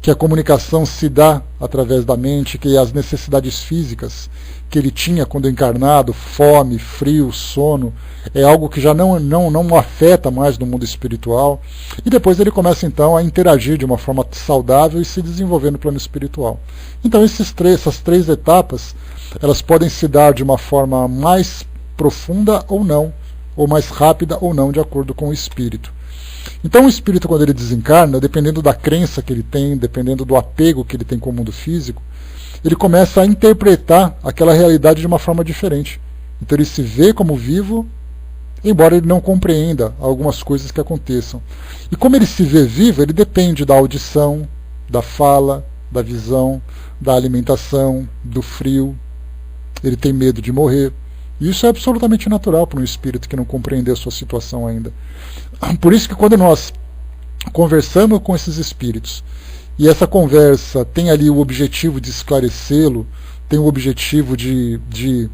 que a comunicação se dá através da mente, que as necessidades físicas que ele tinha quando encarnado, fome, frio, sono, é algo que já não afeta mais no mundo espiritual. E depois ele começa então a interagir de uma forma saudável e se desenvolver no plano espiritual. Então essas três etapas, elas podem se dar de uma forma mais profunda ou não, ou mais rápida ou não, de acordo com o espírito. Então o espírito, quando ele desencarna, dependendo da crença que ele tem, dependendo do apego que ele tem com o mundo físico, ele começa a interpretar aquela realidade de uma forma diferente. Então ele se vê como vivo, embora ele não compreenda algumas coisas que aconteçam. E como ele se vê vivo, ele depende da audição, da fala, da visão, da alimentação, do frio. Ele tem medo de morrer. E isso é absolutamente natural para um espírito que não compreendeu a sua situação ainda. Por isso que quando nós conversamos com esses espíritos, e essa conversa tem ali o objetivo de esclarecê-lo, tem o objetivo de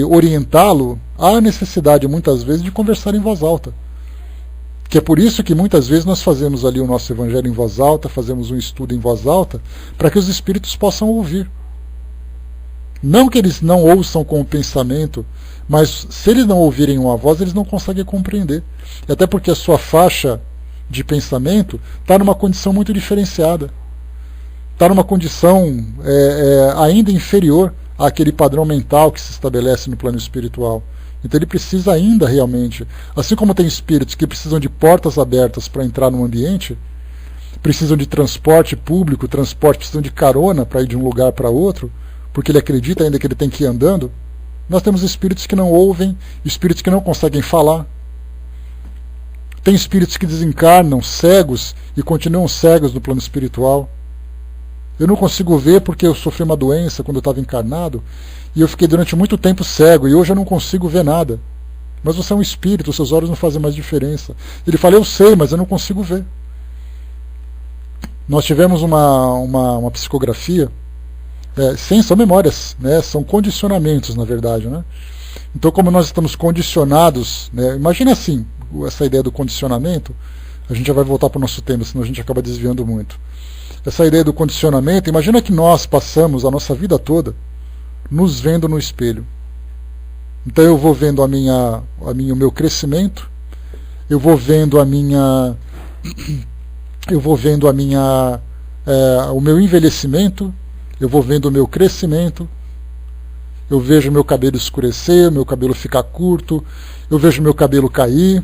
orientá-lo, há necessidade muitas vezes de conversar em voz alta. Que é por isso que muitas vezes nós fazemos ali o nosso evangelho em voz alta, fazemos um estudo em voz alta, para que os espíritos possam ouvir. Não que eles não ouçam com o pensamento, mas se eles não ouvirem uma voz, eles não conseguem compreender. E até porque a sua faixa de pensamento está numa condição muito diferenciada. Está numa condição ainda inferior àquele padrão mental que se estabelece no plano espiritual. Então ele precisa ainda realmente, assim como tem espíritos que precisam de portas abertas para entrar no ambiente, precisam de transporte público, precisam de carona para ir de um lugar para outro, porque ele acredita ainda que ele tem que ir andando. Nós temos espíritos que não ouvem, espíritos que não conseguem falar. Tem espíritos que desencarnam cegos e continuam cegos no plano espiritual. Eu não consigo ver porque eu sofri uma doença quando eu estava encarnado e eu fiquei durante muito tempo cego e hoje eu não consigo ver nada. Mas você é um espírito, os seus olhos não fazem mais diferença. Ele fala, eu sei, mas eu não consigo ver. Nós tivemos uma psicografia, sim, são memórias, né? São condicionamentos, na verdade, né? Então, como nós estamos condicionados, né? Imagina assim, essa ideia do condicionamento, a gente já vai voltar para o nosso tema, senão a gente acaba desviando muito. Essa ideia do condicionamento, imagina que nós passamos a nossa vida toda nos vendo no espelho. Então eu vou vendo o meu crescimento, eu vou vendo o meu envelhecimento, eu vou vendo o meu crescimento, eu vejo o meu cabelo escurecer, meu cabelo ficar curto, eu vejo o meu cabelo cair,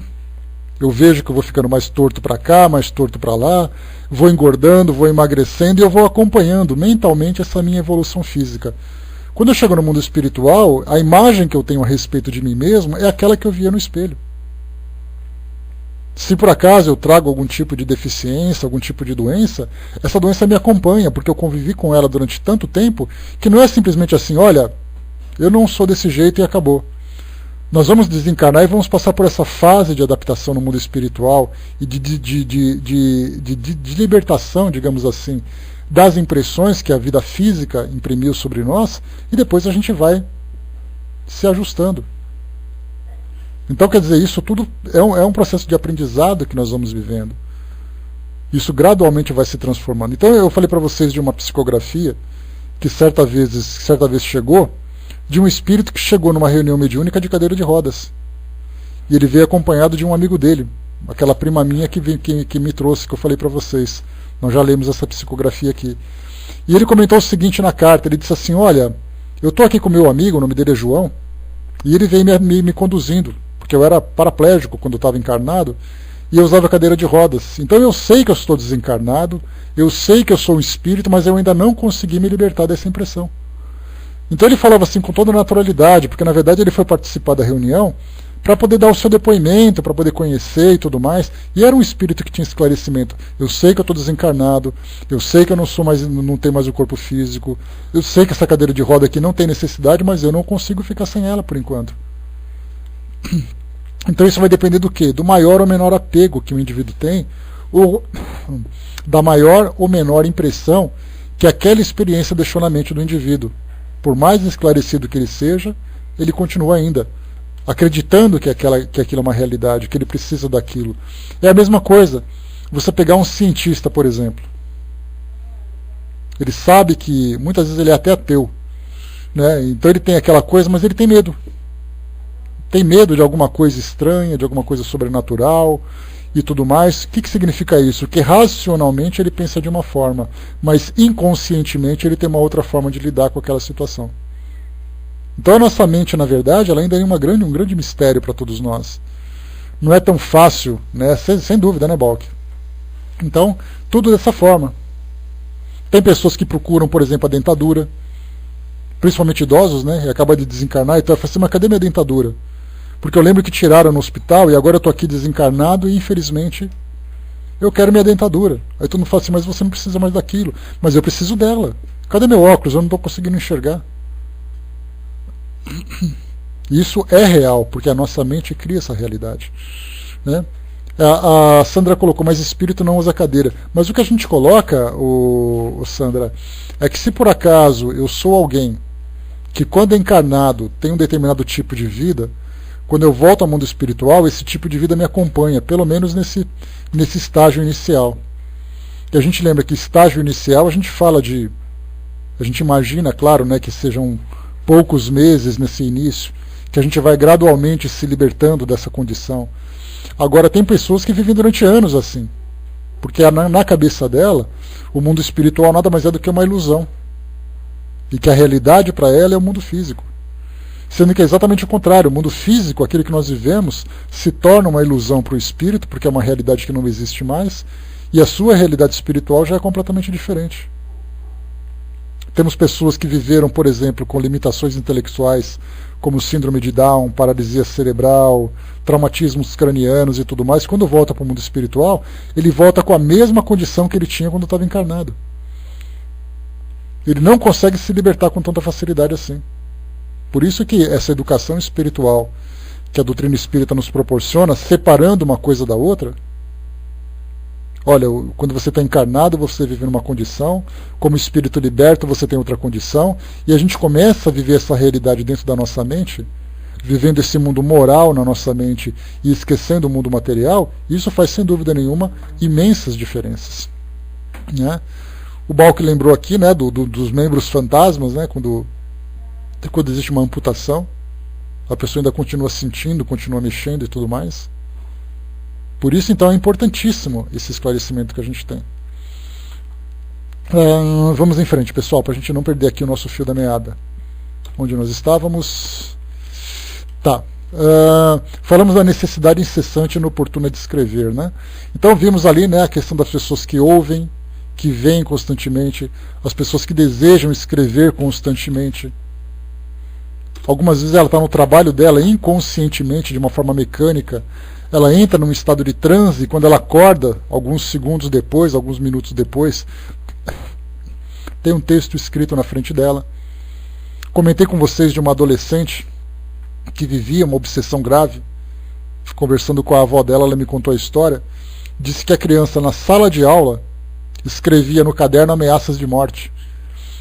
eu vejo que eu vou ficando mais torto para cá, mais torto para lá, vou engordando, vou emagrecendo e eu vou acompanhando mentalmente essa minha evolução física. Quando eu chego no mundo espiritual, a imagem que eu tenho a respeito de mim mesmo é aquela que eu via no espelho. Se por acaso eu trago algum tipo de deficiência, algum tipo de doença, essa doença me acompanha, porque eu convivi com ela durante tanto tempo, que não é simplesmente assim, olha, eu não sou desse jeito e acabou. Nós vamos desencarnar e vamos passar por essa fase de adaptação no mundo espiritual e de libertação, digamos assim, das impressões que a vida física imprimiu sobre nós, e depois a gente vai se ajustando. Então, quer dizer, isso tudo é um processo de aprendizado que nós vamos vivendo. Isso gradualmente vai se transformando. Então, eu falei para vocês de uma psicografia que certa vez chegou, de um espírito que chegou numa reunião mediúnica de cadeira de rodas. E ele veio acompanhado de um amigo dele, aquela prima minha que me trouxe, que eu falei para vocês. Nós já lemos essa psicografia aqui. E ele comentou o seguinte na carta, ele disse assim, olha, eu estou aqui com meu amigo, o nome dele é João, e ele veio me conduzindo, porque eu era paraplégico quando eu estava encarnado, e eu usava cadeira de rodas. Então eu sei que eu estou desencarnado, eu sei que eu sou um espírito, mas eu ainda não consegui me libertar dessa impressão. Então ele falava assim com toda naturalidade, porque na verdade ele foi participar da reunião para poder dar o seu depoimento, para poder conhecer e tudo mais, e era um espírito que tinha esclarecimento. Eu sei que eu estou desencarnado, eu sei que eu não tenho mais o corpo físico, eu sei que essa cadeira de roda aqui não tem necessidade, mas eu não consigo ficar sem ela por enquanto. Então isso vai depender do quê? Do maior ou menor apego que o indivíduo tem, ou da maior ou menor impressão que aquela experiência deixou na mente do indivíduo. Por mais esclarecido que ele seja, ele continua ainda acreditando que aquilo é uma realidade, que ele precisa daquilo. É a mesma coisa, você pegar um cientista, por exemplo. Ele sabe que, muitas vezes ele é até ateu, né? Então ele tem aquela coisa, mas ele tem medo. Tem medo de alguma coisa estranha, de alguma coisa sobrenatural e tudo mais. O que significa isso? Que racionalmente ele pensa de uma forma, mas inconscientemente ele tem uma outra forma de lidar com aquela situação. Então a nossa mente, na verdade, ela ainda é um grande mistério para todos nós. Não é tão fácil, né? Sem dúvida, né, Balk? Então, tudo dessa forma. Tem pessoas que procuram, por exemplo, a dentadura, principalmente idosos, né? E acaba de desencarnar, então eu falo assim, mas cadê minha dentadura? Porque eu lembro que tiraram no hospital e agora eu estou aqui desencarnado e infelizmente eu quero minha dentadura. Aí todo mundo fala assim, mas você não precisa mais daquilo. Mas eu preciso dela. Cadê meu óculos? Eu não estou conseguindo enxergar. Isso é real, porque a nossa mente cria essa realidade, né? A Sandra colocou, mas espírito não usa cadeira. Mas o que a gente coloca, Sandra, é que se por acaso eu sou alguém que quando é encarnado tem um determinado tipo de vida, quando eu volto ao mundo espiritual, esse tipo de vida me acompanha, pelo menos nesse estágio inicial. E a gente lembra que estágio inicial a gente fala de... A gente imagina, claro, né, que sejam poucos meses nesse início, que a gente vai gradualmente se libertando dessa condição. Agora, tem pessoas que vivem durante anos assim, porque na cabeça dela, o mundo espiritual nada mais é do que uma ilusão, e que a realidade para ela é o mundo físico. Sendo que é exatamente o contrário, o mundo físico, aquele que nós vivemos, se torna uma ilusão para o espírito, porque é uma realidade que não existe mais, e a sua realidade espiritual já é completamente diferente. Temos pessoas que viveram, por exemplo, com limitações intelectuais, como síndrome de Down, paralisia cerebral, traumatismos cranianos e tudo mais. Quando volta para o mundo espiritual, ele volta com a mesma condição que ele tinha quando estava encarnado. Ele não consegue se libertar com tanta facilidade assim. Por isso que essa educação espiritual que a doutrina espírita nos proporciona, separando uma coisa da outra, olha, quando você está encarnado, você vive numa condição, como espírito liberto, você tem outra condição, e a gente começa a viver essa realidade dentro da nossa mente, vivendo esse mundo moral na nossa mente e esquecendo o mundo material, isso faz, sem dúvida nenhuma, imensas diferenças. Né? O Balk lembrou aqui, né, dos membros fantasmas, né, quando existe uma amputação, a pessoa ainda continua sentindo, continua mexendo e tudo mais. Por isso, então, é importantíssimo esse esclarecimento que a gente tem. Vamos em frente, pessoal, para a gente não perder aqui o nosso fio da meada. Onde nós estávamos? Tá. Falamos da necessidade incessante e inoportuna de escrever, né? Então vimos ali, né, a questão das pessoas que ouvem, que veem constantemente, as pessoas que desejam escrever constantemente. Algumas vezes ela está no trabalho dela inconscientemente, de uma forma mecânica, ela entra num estado de transe e quando ela acorda, alguns segundos depois, alguns minutos depois, tem um texto escrito na frente dela. Comentei com vocês de uma adolescente que vivia uma obsessão grave. Conversando com a avó dela, ela me contou a história. Disse que a criança, na sala de aula, escrevia no caderno ameaças de morte.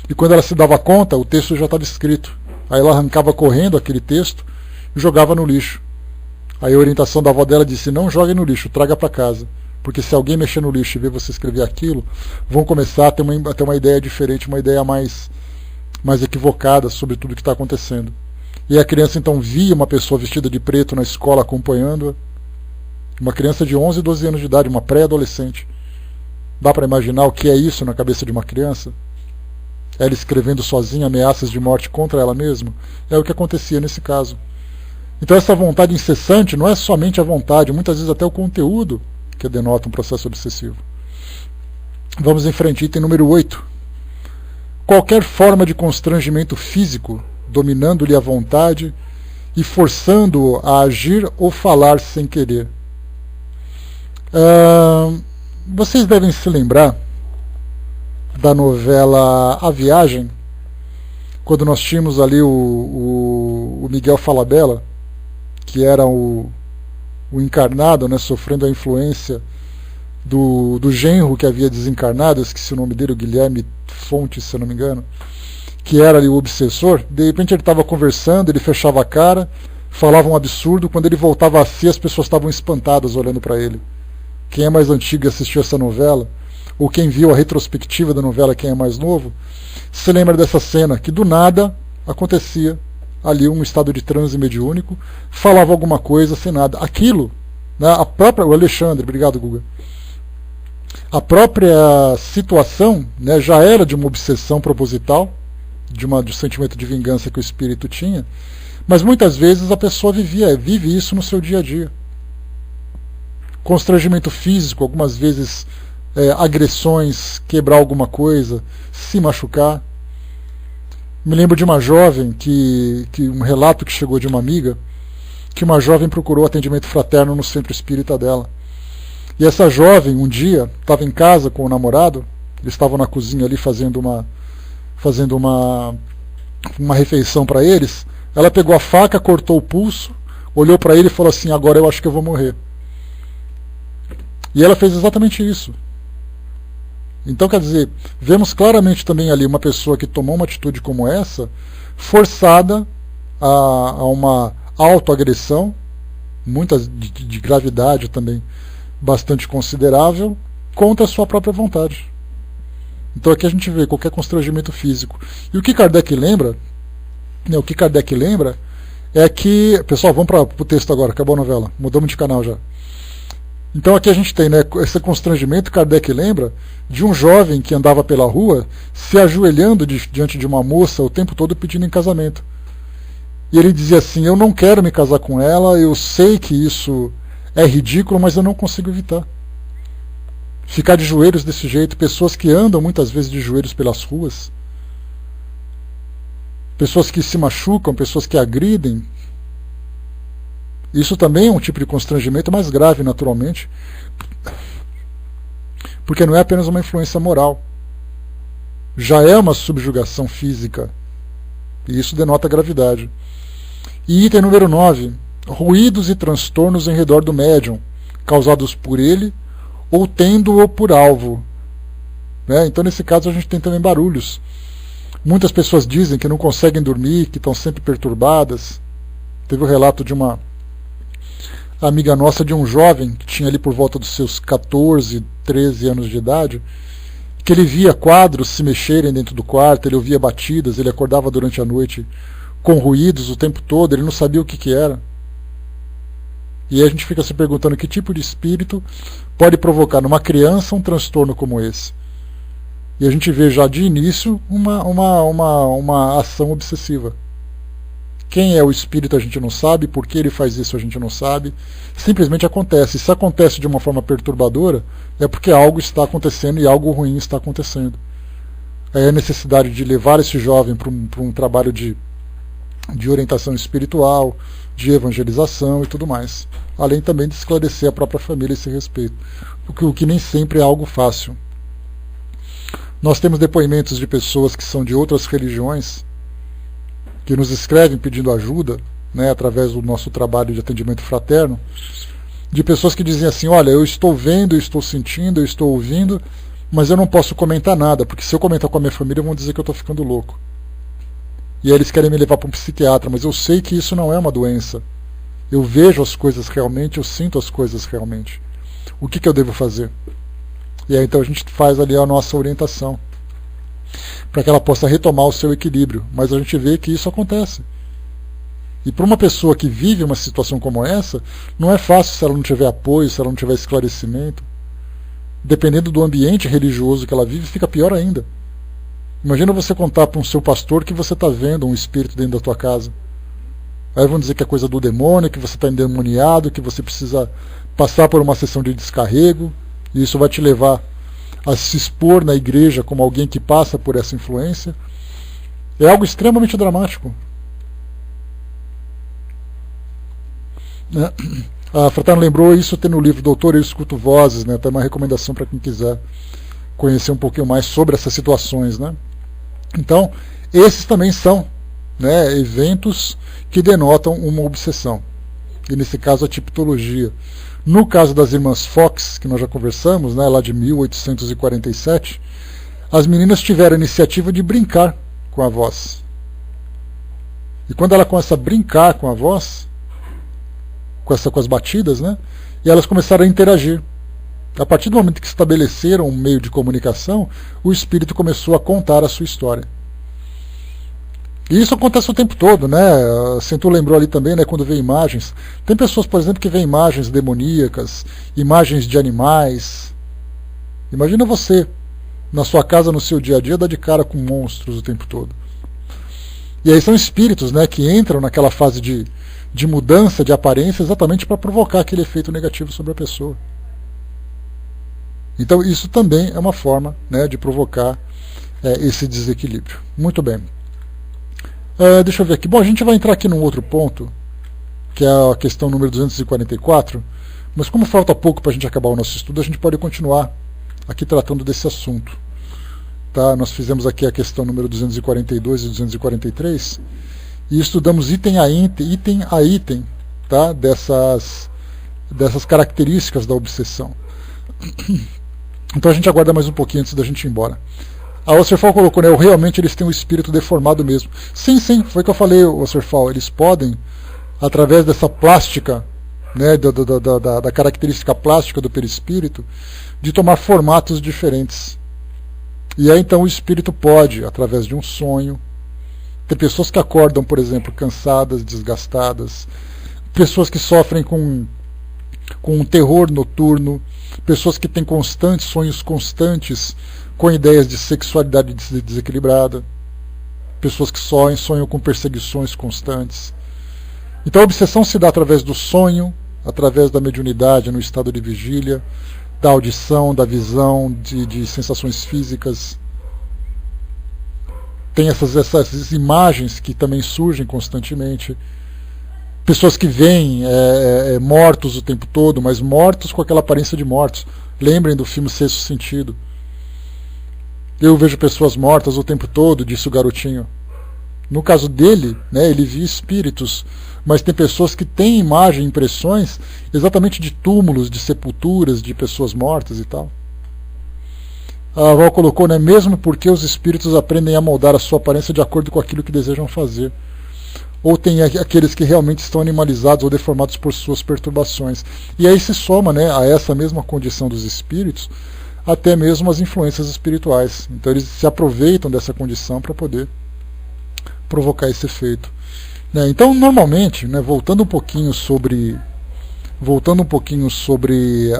E quando ela se dava conta, o texto já estava escrito. Aí ela arrancava correndo aquele texto e jogava no lixo. Aí a orientação da avó dela disse, não jogue no lixo, traga para casa. Porque se alguém mexer no lixo e ver você escrever aquilo, vão começar a ter uma ideia diferente, uma ideia mais equivocada sobre tudo que está acontecendo. E a criança então via uma pessoa vestida de preto na escola acompanhando-a. Uma criança de 11, 12 anos de idade, uma pré-adolescente. Dá para imaginar o que é isso na cabeça de uma criança? Ela escrevendo sozinha ameaças de morte contra ela mesma? É o que acontecia nesse caso. Então essa vontade incessante não é somente a vontade, muitas vezes até o conteúdo que denota um processo obsessivo. Vamos em frente, item número 8. Qualquer forma de constrangimento físico, dominando-lhe a vontade e forçando-o a agir ou falar sem querer. Vocês devem se lembrar da novela A Viagem, quando nós tínhamos ali o Miguel Falabella, que era o encarnado, né, sofrendo a influência do genro que havia desencarnado, eu esqueci o nome dele, o Guilherme Fontes, se eu não me engano, que era ali o obsessor. De repente ele estava conversando, ele fechava a cara, falava um absurdo, quando ele voltava a si as pessoas estavam espantadas olhando para ele. Quem é mais antigo e assistiu essa novela, ou quem viu a retrospectiva da novela, quem é mais novo, se lembra dessa cena, que do nada acontecia ali um estado de transe mediúnico, falava alguma coisa sem nada. Aquilo, né, a própria, o Alexandre, obrigado, Guga, a própria situação, né, já era de uma obsessão proposital, de um sentimento de vingança que o espírito tinha, mas muitas vezes a pessoa vive isso no seu dia a dia. Constrangimento físico, algumas vezes agressões, quebrar alguma coisa, se machucar. Me lembro de uma jovem, um relato que chegou de uma amiga, que uma jovem procurou atendimento fraterno no centro espírita dela. E essa jovem, um dia, estava em casa com o namorado, eles estavam na cozinha ali fazendo uma refeição para eles. Ela pegou a faca, cortou o pulso, olhou para ele e falou assim: agora eu acho que eu vou morrer. E ela fez exatamente isso. Então, quer dizer, vemos claramente também ali uma pessoa que tomou uma atitude como essa, forçada a uma autoagressão, muitas de gravidade também bastante considerável, contra a sua própria vontade. Então aqui a gente vê qualquer constrangimento físico. E o que Kardec lembra, né, é que... Pessoal, vamos para o texto agora, acabou a novela, mudamos de canal já. Então aqui a gente tem, né, esse constrangimento. Kardec lembra de um jovem que andava pela rua se ajoelhando diante de uma moça o tempo todo pedindo em casamento. E ele dizia assim: eu não quero me casar com ela, eu sei que isso é ridículo, mas eu não consigo evitar. Ficar de joelhos desse jeito, pessoas que andam muitas vezes de joelhos pelas ruas, pessoas que se machucam, pessoas que agridem. Isso também é um tipo de constrangimento mais grave, naturalmente, porque não é apenas uma influência moral, já é uma subjugação física, e isso denota gravidade. E item número 9, ruídos e transtornos em redor do médium, causados por ele ou tendo-o por alvo. Né? Então, nesse caso, a gente tem também barulhos. Muitas pessoas dizem que não conseguem dormir, que estão sempre perturbadas. Teve o relato de uma amiga nossa, de um jovem que tinha ali por volta dos seus 14, 13 anos de idade, que ele via quadros se mexerem dentro do quarto, ele ouvia batidas, ele acordava durante a noite com ruídos o tempo todo, ele não sabia o que era. E aí a gente fica se perguntando que tipo de espírito pode provocar numa criança um transtorno como esse. E a gente vê já de início uma ação obsessiva. Quem é o espírito a gente não sabe, por que ele faz isso a gente não sabe, simplesmente acontece. E se acontece de uma forma perturbadora, é porque algo está acontecendo e algo ruim está acontecendo. Aí a necessidade de levar esse jovem para um trabalho de orientação espiritual, de evangelização e tudo mais. Além também de esclarecer a própria família a esse respeito, o que nem sempre é algo fácil. Nós temos depoimentos de pessoas que são de outras religiões, que nos escrevem pedindo ajuda, né, através do nosso trabalho de atendimento fraterno, de pessoas que dizem assim: olha, eu estou vendo, eu estou sentindo, eu estou ouvindo, mas eu não posso comentar nada, porque se eu comentar com a minha família vão dizer que eu estou ficando louco. E aí eles querem me levar para um psiquiatra, mas eu sei que isso não é uma doença. Eu vejo as coisas realmente, eu sinto as coisas realmente. O que eu devo fazer? E aí então a gente faz ali a nossa orientação, para que ela possa retomar o seu equilíbrio. Mas a gente vê que isso acontece. E para uma pessoa que vive uma situação como essa, não é fácil se ela não tiver apoio, se ela não tiver esclarecimento. Dependendo do ambiente religioso que ela vive, fica pior ainda. Imagina você contar para um seu pastor que você está vendo um espírito dentro da tua casa. Aí vão dizer que é coisa do demônio, que você está endemoniado, que você precisa passar por uma sessão de descarrego, e isso vai te levar a se expor na igreja como alguém que passa por essa influência. É algo extremamente dramático. A Fraterno lembrou isso, tem no livro Doutor, Eu Escuto Vozes, né? Tá uma recomendação para quem quiser conhecer um pouquinho mais sobre essas situações, né? Então, esses também são, né, eventos que denotam uma obsessão. E nesse caso a tipologia. No caso das irmãs Fox, que nós já conversamos, né, lá de 1847, as meninas tiveram a iniciativa de brincar com a voz. E quando ela começa a brincar com a voz, com as batidas, né? E elas começaram a interagir. A partir do momento que estabeleceram um meio de comunicação, o espírito começou a contar a sua história. E isso acontece o tempo todo, né? Sentu lembrou ali também, né, quando vê imagens. Tem pessoas, por exemplo, que vê imagens demoníacas, imagens de animais. Imagina você, na sua casa, no seu dia a dia, dar de cara com monstros o tempo todo. E aí são espíritos, né, que entram naquela fase de mudança de aparência exatamente para provocar aquele efeito negativo sobre a pessoa. Então isso também é uma forma, né, de provocar esse desequilíbrio. Muito bem. Deixa eu ver aqui. Bom, a gente vai entrar aqui num outro ponto, que é a questão número 244, mas como falta pouco para a gente acabar o nosso estudo, a gente pode continuar aqui tratando desse assunto. Tá? Nós fizemos aqui a questão número 242 e 243 e estudamos item a item, tá? dessas características da obsessão. Então a gente aguarda mais um pouquinho antes da gente ir embora. A Osterfal colocou, né, realmente eles têm um espírito deformado mesmo. Sim, foi o que eu falei, Osterfal. Eles podem, através dessa plástica, né, da característica plástica do perispírito, de tomar formatos diferentes. E aí então o espírito pode, através de um sonho, ter pessoas que acordam, por exemplo, cansadas, desgastadas, pessoas que sofrem com um terror noturno, pessoas que têm sonhos constantes com ideias de sexualidade desequilibrada, pessoas que sonham com perseguições constantes. Então a obsessão se dá através do sonho, através da mediunidade no estado de vigília, da audição, da visão, de sensações físicas. Tem essas imagens que também surgem constantemente. Pessoas que veem mortos o tempo todo, mas mortos com aquela aparência de mortos. Lembrem do filme Sexto Sentido. Eu vejo pessoas mortas o tempo todo, disse o garotinho. No caso dele, né, ele via espíritos, mas tem pessoas que têm impressões exatamente de túmulos, de sepulturas, de pessoas mortas e tal. A Val colocou, né, mesmo porque os espíritos aprendem a moldar a sua aparência de acordo com aquilo que desejam fazer. Ou tem aqueles que realmente estão animalizados ou deformados por suas perturbações. E aí se soma, né, a essa mesma condição dos espíritos, até mesmo as influências espirituais. Então eles se aproveitam dessa condição para poder provocar esse efeito. Então, normalmente, né, voltando um pouquinho sobre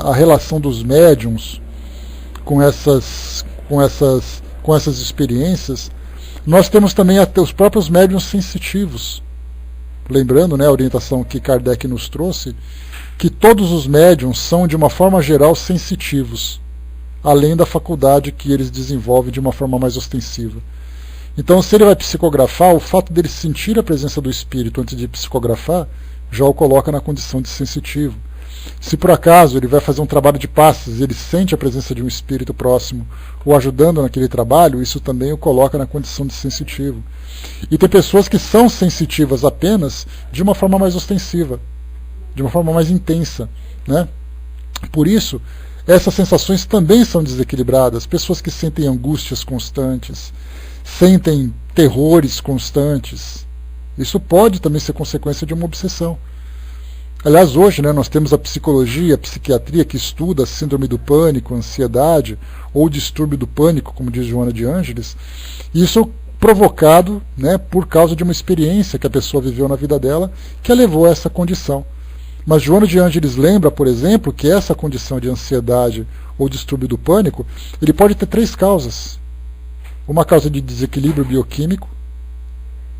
a relação dos médiums com essas experiências, nós temos também até os próprios médiums sensitivos. Lembrando, né, a orientação que Kardec nos trouxe, que todos os médiums são, de uma forma geral, sensitivos, além da faculdade que eles desenvolvem de uma forma mais ostensiva. Então, se ele vai psicografar, o fato dele sentir a presença do espírito antes de psicografar, já o coloca na condição de sensitivo. Se por acaso ele vai fazer um trabalho de passes e ele sente a presença de um espírito próximo o ajudando naquele trabalho, isso também o coloca na condição de sensitivo. E tem pessoas que são sensitivas apenas de uma forma mais ostensiva, de uma forma mais intensa, né? Por isso, essas sensações também são desequilibradas. Pessoas que sentem angústias constantes, sentem terrores constantes. Isso pode também ser consequência de uma obsessão. Aliás, hoje, né, nós temos a psicologia, a psiquiatria que estuda a síndrome do pânico, ansiedade ou distúrbio do pânico, como diz Joana de Ângeles. Isso provocado, né, por causa de uma experiência que a pessoa viveu na vida dela que a levou a essa condição. Mas Joana de Ângeles lembra, por exemplo, que essa condição de ansiedade ou distúrbio do pânico, ele pode ter 3 causas. Uma causa de desequilíbrio bioquímico,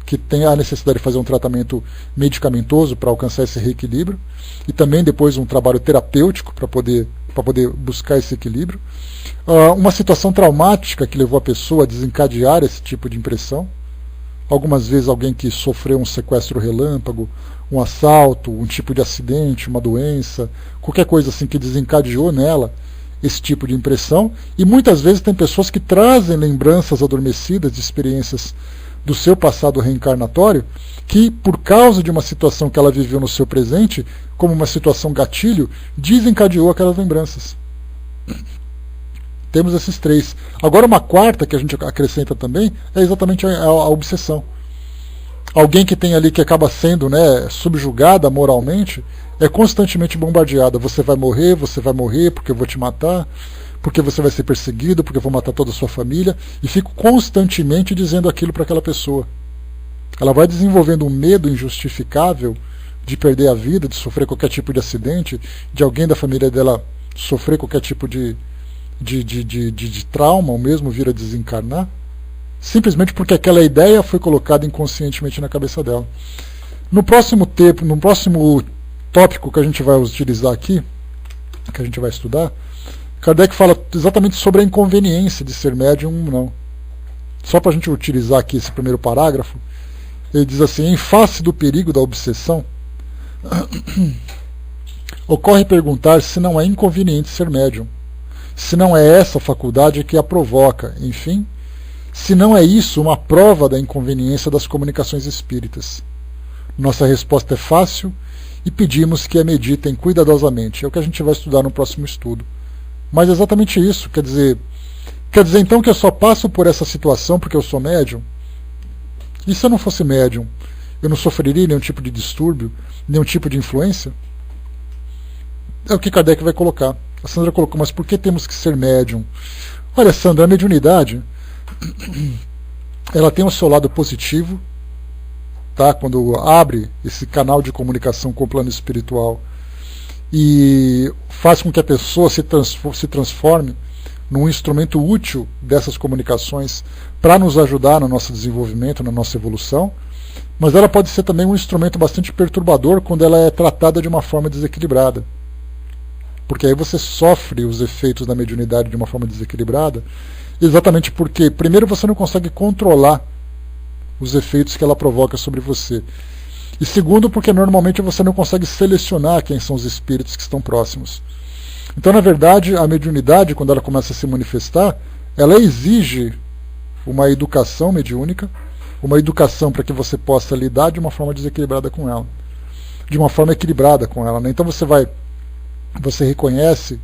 que tem a necessidade de fazer um tratamento medicamentoso para alcançar esse reequilíbrio, e também depois um trabalho terapêutico para poder buscar esse equilíbrio. Uma situação traumática que levou a pessoa a desencadear esse tipo de impressão. Algumas vezes alguém que sofreu um sequestro relâmpago, um assalto, um tipo de acidente, uma doença, qualquer coisa assim que desencadeou nela esse tipo de impressão. E muitas vezes tem pessoas que trazem lembranças adormecidas de experiências do seu passado reencarnatório, que por causa de uma situação que ela viveu no seu presente, como uma situação gatilho, desencadeou aquelas lembranças. Temos esses 3. Agora uma quarta que a gente acrescenta também é exatamente a obsessão. alguém que tem ali que acaba sendo, né, subjugada moralmente, é constantemente bombardeada. Você vai morrer porque eu vou te matar, porque você vai ser perseguido, porque eu vou matar toda a sua família, e fico constantemente dizendo aquilo para aquela pessoa. Ela vai desenvolvendo um medo injustificável de perder a vida, de sofrer qualquer tipo de acidente, de alguém da família dela sofrer qualquer tipo de trauma, ou mesmo vir a desencarnar, simplesmente porque aquela ideia foi colocada inconscientemente na cabeça dela. No próximo tópico que a gente vai utilizar aqui, que a gente vai estudar, Kardec fala exatamente sobre a inconveniência de ser médium ou não. Só para a gente utilizar aqui esse primeiro parágrafo, ele diz assim: em face do perigo da obsessão, ocorre perguntar se não é inconveniente ser médium, se não é essa faculdade que a provoca, enfim, se não é isso uma prova da inconveniência das comunicações espíritas. Nossa resposta é fácil e pedimos que a meditem cuidadosamente. É o que a gente vai estudar no próximo estudo. Mas é exatamente isso. Quer dizer então que eu só passo por essa situação porque eu sou médium? E se eu não fosse médium, eu não sofreria nenhum tipo de distúrbio, nenhum tipo de influência? É o que Kardec vai colocar. A Sandra colocou: mas por que temos que ser médium? Olha, Sandra, a mediunidade, ela tem o seu lado positivo, tá? Quando abre esse canal de comunicação com o plano espiritual e faz com que a pessoa se transforme num instrumento útil dessas comunicações para nos ajudar no nosso desenvolvimento, na nossa evolução, mas ela pode ser também um instrumento bastante perturbador quando ela é tratada de uma forma desequilibrada. Porque aí você sofre os efeitos da mediunidade de uma forma desequilibrada, exatamente porque, primeiro, você não consegue controlar os efeitos que ela provoca sobre você. E segundo, porque normalmente você não consegue selecionar quem são os espíritos que estão próximos. Então, na verdade, a mediunidade, quando ela começa a se manifestar, ela exige uma educação mediúnica, uma educação para que você possa lidar de uma forma desequilibrada com ela, de uma forma equilibrada com ela, né? Então você reconhece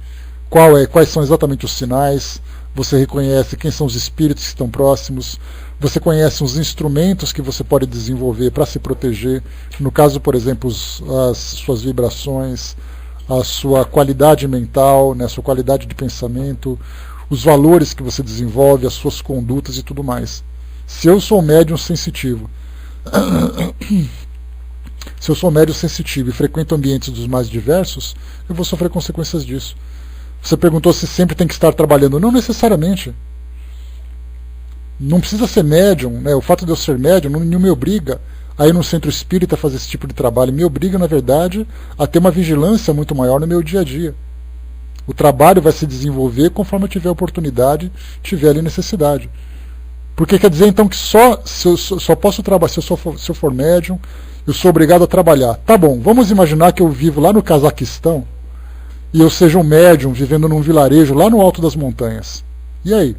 quais são exatamente os sinais, você reconhece quem são os espíritos que estão próximos, você conhece os instrumentos que você pode desenvolver para se proteger, no caso, por exemplo, as suas vibrações, a sua qualidade mental, né, a sua qualidade de pensamento, os valores que você desenvolve, as suas condutas e tudo mais. Se eu sou médium sensitivo, e frequento ambientes dos mais diversos, eu vou sofrer consequências disso. Você perguntou se sempre tem que estar trabalhando. Não necessariamente. Não precisa ser médium, né? O fato de eu ser médium não me obriga a ir no centro espírita fazer esse tipo de trabalho. Me obriga, na verdade, a ter uma vigilância muito maior no meu dia a dia. O trabalho vai se desenvolver conforme eu tiver oportunidade, tiver ali necessidade. Porque quer dizer então que se eu posso trabalhar, se eu for médium, eu sou obrigado a trabalhar. Tá bom, vamos imaginar que eu vivo lá no Cazaquistão e eu seja um médium vivendo num vilarejo lá no alto das montanhas. E aí?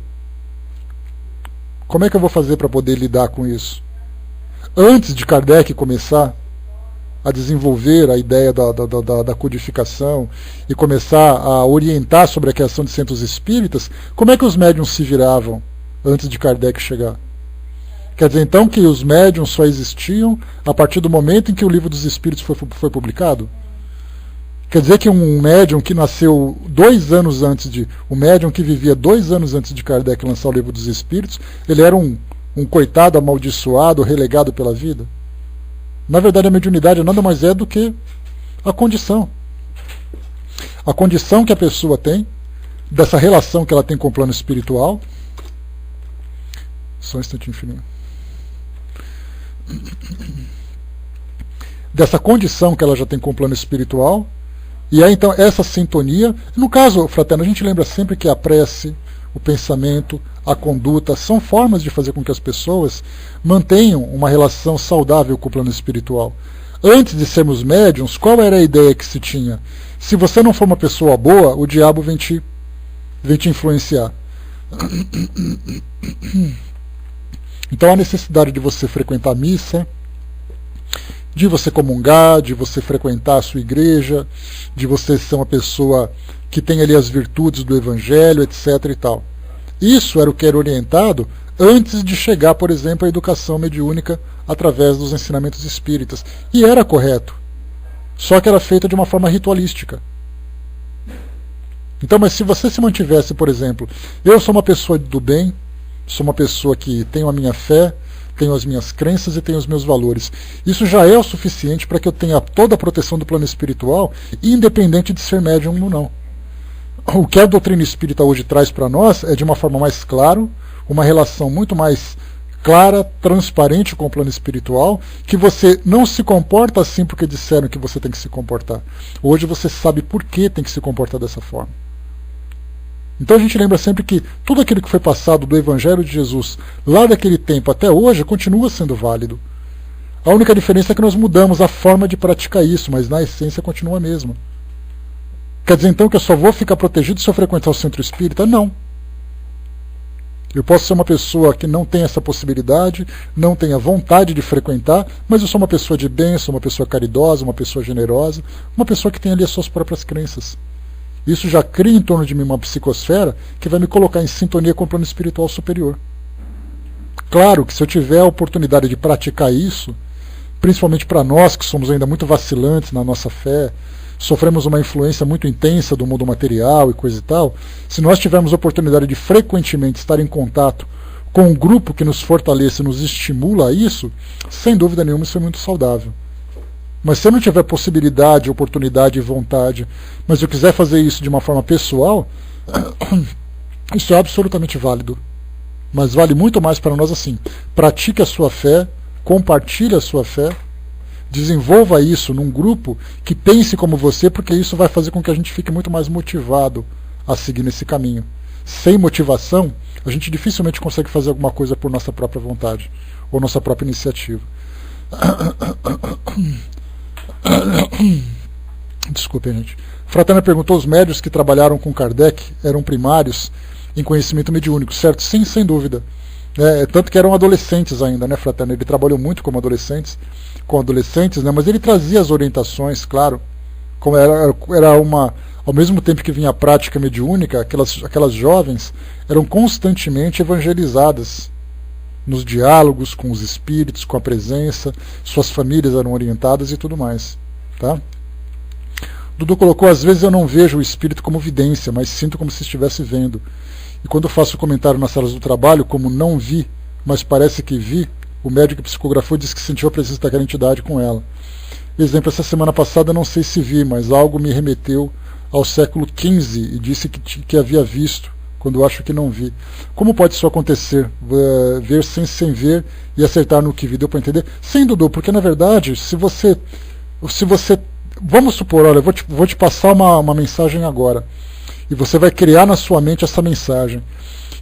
Como é que eu vou fazer para poder lidar com isso? Antes de Kardec começar a desenvolver a ideia da codificação e começar a orientar sobre a criação de centros espíritas, como é que os médiums se viravam antes de Kardec chegar? Quer dizer então que os médiums só existiam a partir do momento em que o Livro dos Espíritos foi publicado? Quer dizer que um médium que nasceu 2 anos antes o médium que vivia 2 anos antes de Kardec lançar o Livro dos Espíritos, ele era um coitado amaldiçoado, relegado pela vida? Na verdade, a mediunidade nada mais é do que a condição. A condição que a pessoa tem, dessa relação que ela tem com o plano espiritual. Só um instantinho, filhinho. Dessa condição que ela já tem com o plano espiritual. E aí, então, essa sintonia. No caso, fraterno, a gente lembra sempre que a prece, o pensamento, a conduta são formas de fazer com que as pessoas mantenham uma relação saudável com o plano espiritual. Antes de sermos médiums, qual era a ideia que se tinha? Se você não for uma pessoa boa, o diabo vem te influenciar. Então a necessidade de você frequentar a missa, de você comungar, de você frequentar a sua igreja, de você ser uma pessoa que tem ali as virtudes do Evangelho, etc. e tal. Isso era o que era orientado antes de chegar, por exemplo, à educação mediúnica através dos ensinamentos espíritas. E era correto, só que era feita de uma forma ritualística. Então, mas se você se mantivesse, por exemplo, eu sou uma pessoa do bem, sou uma pessoa que tenho a minha fé, tenho as minhas crenças e tenho os meus valores. Isso já é o suficiente para que eu tenha toda a proteção do plano espiritual, independente de ser médium ou não. O que a doutrina espírita hoje traz para nós é de uma forma mais clara, uma relação muito mais clara, transparente com o plano espiritual, que você não se comporta assim porque disseram que você tem que se comportar. Hoje você sabe por que tem que se comportar dessa forma. Então a gente lembra sempre que tudo aquilo que foi passado do Evangelho de Jesus lá daquele tempo até hoje continua sendo válido. A única diferença é que nós mudamos a forma de praticar isso, mas na essência continua a mesma. Quer dizer então que eu só vou ficar protegido se eu frequentar o centro espírita? Não. Eu posso ser uma pessoa que não tem essa possibilidade, não tenha vontade de frequentar, mas eu sou uma pessoa de bem, sou uma pessoa caridosa, uma pessoa generosa, uma pessoa que tem ali as suas próprias crenças. Isso já cria em torno de mim uma psicosfera que vai me colocar em sintonia com o plano espiritual superior. Claro que se eu tiver a oportunidade de praticar isso, principalmente para nós que somos ainda muito vacilantes na nossa fé, sofremos uma influência muito intensa do mundo material e coisa e tal, se nós tivermos a oportunidade de frequentemente estar em contato com um grupo que nos fortalece, nos estimula a isso, sem dúvida nenhuma isso é muito saudável. Mas se eu não tiver possibilidade, oportunidade e vontade, mas eu quiser fazer isso de uma forma pessoal, isso é absolutamente válido. Mas vale muito mais para nós assim. Pratique a sua fé, compartilhe a sua fé, desenvolva isso num grupo que pense como você, porque isso vai fazer com que a gente fique muito mais motivado a seguir nesse caminho. Sem motivação, a gente dificilmente consegue fazer alguma coisa por nossa própria vontade, ou nossa própria iniciativa. Desculpe, gente. Fratana perguntou: os médios que trabalharam com Kardec eram primários em conhecimento mediúnico, certo? Sim, sem dúvida. Tanto que eram adolescentes ainda, né, Fratana? Ele trabalhou muito com adolescentes, né? Mas ele trazia as orientações, claro. Como era uma, ao mesmo tempo que vinha a prática mediúnica, aquelas jovens eram constantemente evangelizadas nos diálogos com os espíritos, com a presença, suas famílias eram orientadas e tudo mais. Tá? Dudu colocou: às vezes eu não vejo o espírito como vidência, mas sinto como se estivesse vendo. E quando eu faço comentário nas salas do trabalho, como não vi, mas parece que vi, o médico que psicografou diz que sentiu a presença daquela entidade com ela. Exemplo, essa semana passada não sei se vi, mas algo me remeteu ao século XV e disse que havia visto, quando eu acho que não vi. Como pode isso acontecer? Ver sem ver e acertar no que vi. Deu para entender? Sim, Dudu, porque na verdade, se você vamos supor, olha, eu vou te passar uma mensagem agora, e você vai criar na sua mente essa mensagem.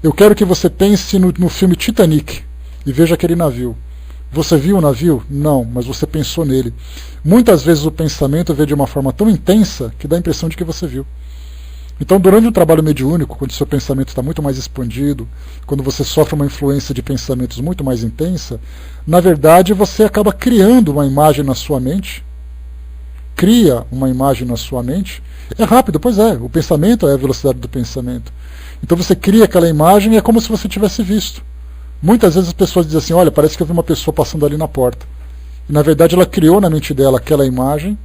Eu quero que você pense no filme Titanic e veja aquele navio. Você viu o navio? Não, mas você pensou nele. Muitas vezes o pensamento vem de uma forma tão intensa que dá a impressão de que você viu. Então, durante um trabalho mediúnico, quando o seu pensamento está muito mais expandido, quando você sofre uma influência de pensamentos muito mais intensa, na verdade você acaba criando uma imagem na sua mente. Cria uma imagem na sua mente. É rápido, pois é. O pensamento é a velocidade do pensamento. Então você cria aquela imagem e é como se você tivesse visto. Muitas vezes as pessoas dizem assim: olha, parece que eu vi uma pessoa passando ali na porta. E na verdade ela criou na mente dela aquela imagem,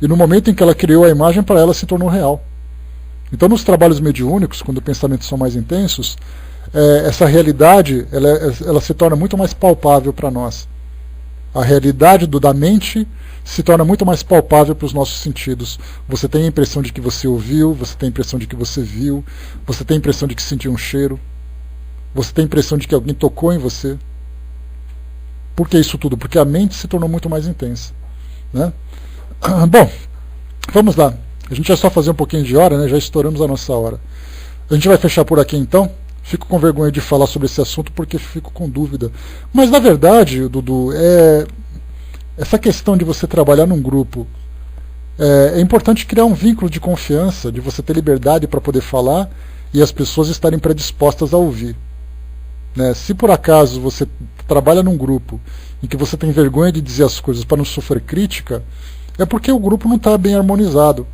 e no momento em que ela criou a imagem, para ela se tornou real. Então nos trabalhos mediúnicos, quando os pensamentos são mais intensos, essa realidade ela se torna muito mais palpável para nós. A realidade da mente se torna muito mais palpável para os nossos sentidos. Você tem a impressão de que você ouviu, você tem a impressão de que você viu, você tem a impressão de que sentiu um cheiro, você tem a impressão de que alguém tocou em você. Por que isso tudo? Porque a mente se tornou muito mais intensa, né? Bom, vamos lá. A gente vai só fazer um pouquinho de hora, né? Já estouramos a nossa hora. A gente vai fechar por aqui então. Fico com vergonha de falar sobre esse assunto porque fico com dúvida. Mas na verdade, Dudu, essa questão de você trabalhar num grupo, é importante criar um vínculo de confiança, de você ter liberdade para poder falar e as pessoas estarem predispostas a ouvir. Né? Se por acaso você trabalha num grupo em que você tem vergonha de dizer as coisas para não sofrer crítica, é porque o grupo não está bem harmonizado.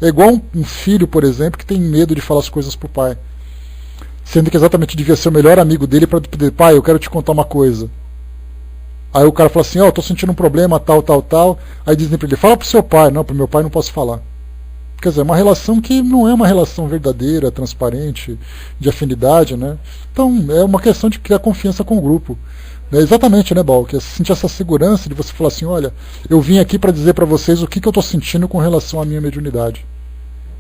É igual um filho, por exemplo, que tem medo de falar as coisas para o pai, sendo que exatamente devia ser o melhor amigo dele para pedir: pai, eu quero te contar uma coisa. Aí o cara fala assim, ó, eu tô sentindo um problema, tal, tal, tal. Aí dizem pra ele, fala pro seu pai. Não, pro meu pai não posso falar. Quer dizer, é uma relação que não é uma relação verdadeira, transparente, de afinidade, né? Então, é uma questão de criar confiança com o grupo. É exatamente, né, Bal? Que é sentir essa segurança de você falar assim, olha, eu vim aqui para dizer para vocês o que eu estou sentindo com relação à minha mediunidade.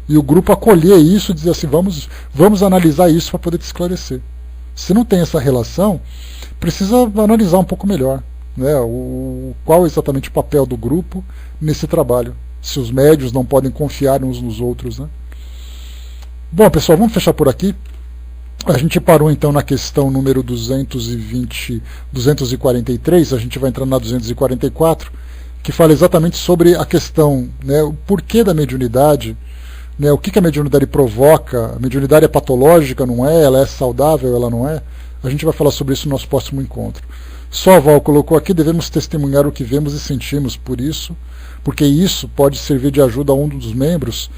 E o grupo acolher isso e dizer assim, vamos analisar isso para poder te esclarecer. Se não tem essa relação, precisa analisar um pouco melhor, né, qual é exatamente o papel do grupo nesse trabalho. Se os médios não podem confiar uns nos outros, né? Bom, pessoal, vamos fechar por aqui. A gente parou então na questão número 243, a gente vai entrar na 244, que fala exatamente sobre a questão, né, o porquê da mediunidade, né, o que a mediunidade provoca. A mediunidade é patológica, não é? Ela é saudável, ela não é? A gente vai falar sobre isso no nosso próximo encontro. Só a Val colocou aqui, devemos testemunhar o que vemos e sentimos, porque isso pode servir de ajuda a um dos membros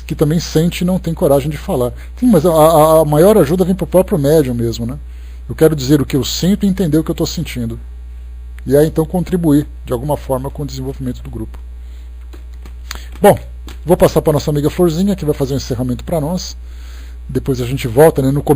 que também sente e não tem coragem de falar. Sim, mas a maior ajuda vem para o próprio médium mesmo, né? Eu quero dizer o que eu sinto e entender o que eu estou sentindo. E aí então contribuir de alguma forma com o desenvolvimento do grupo. Bom, vou passar para a nossa amiga Florzinha, que vai fazer um encerramento para nós. Depois a gente volta, né? No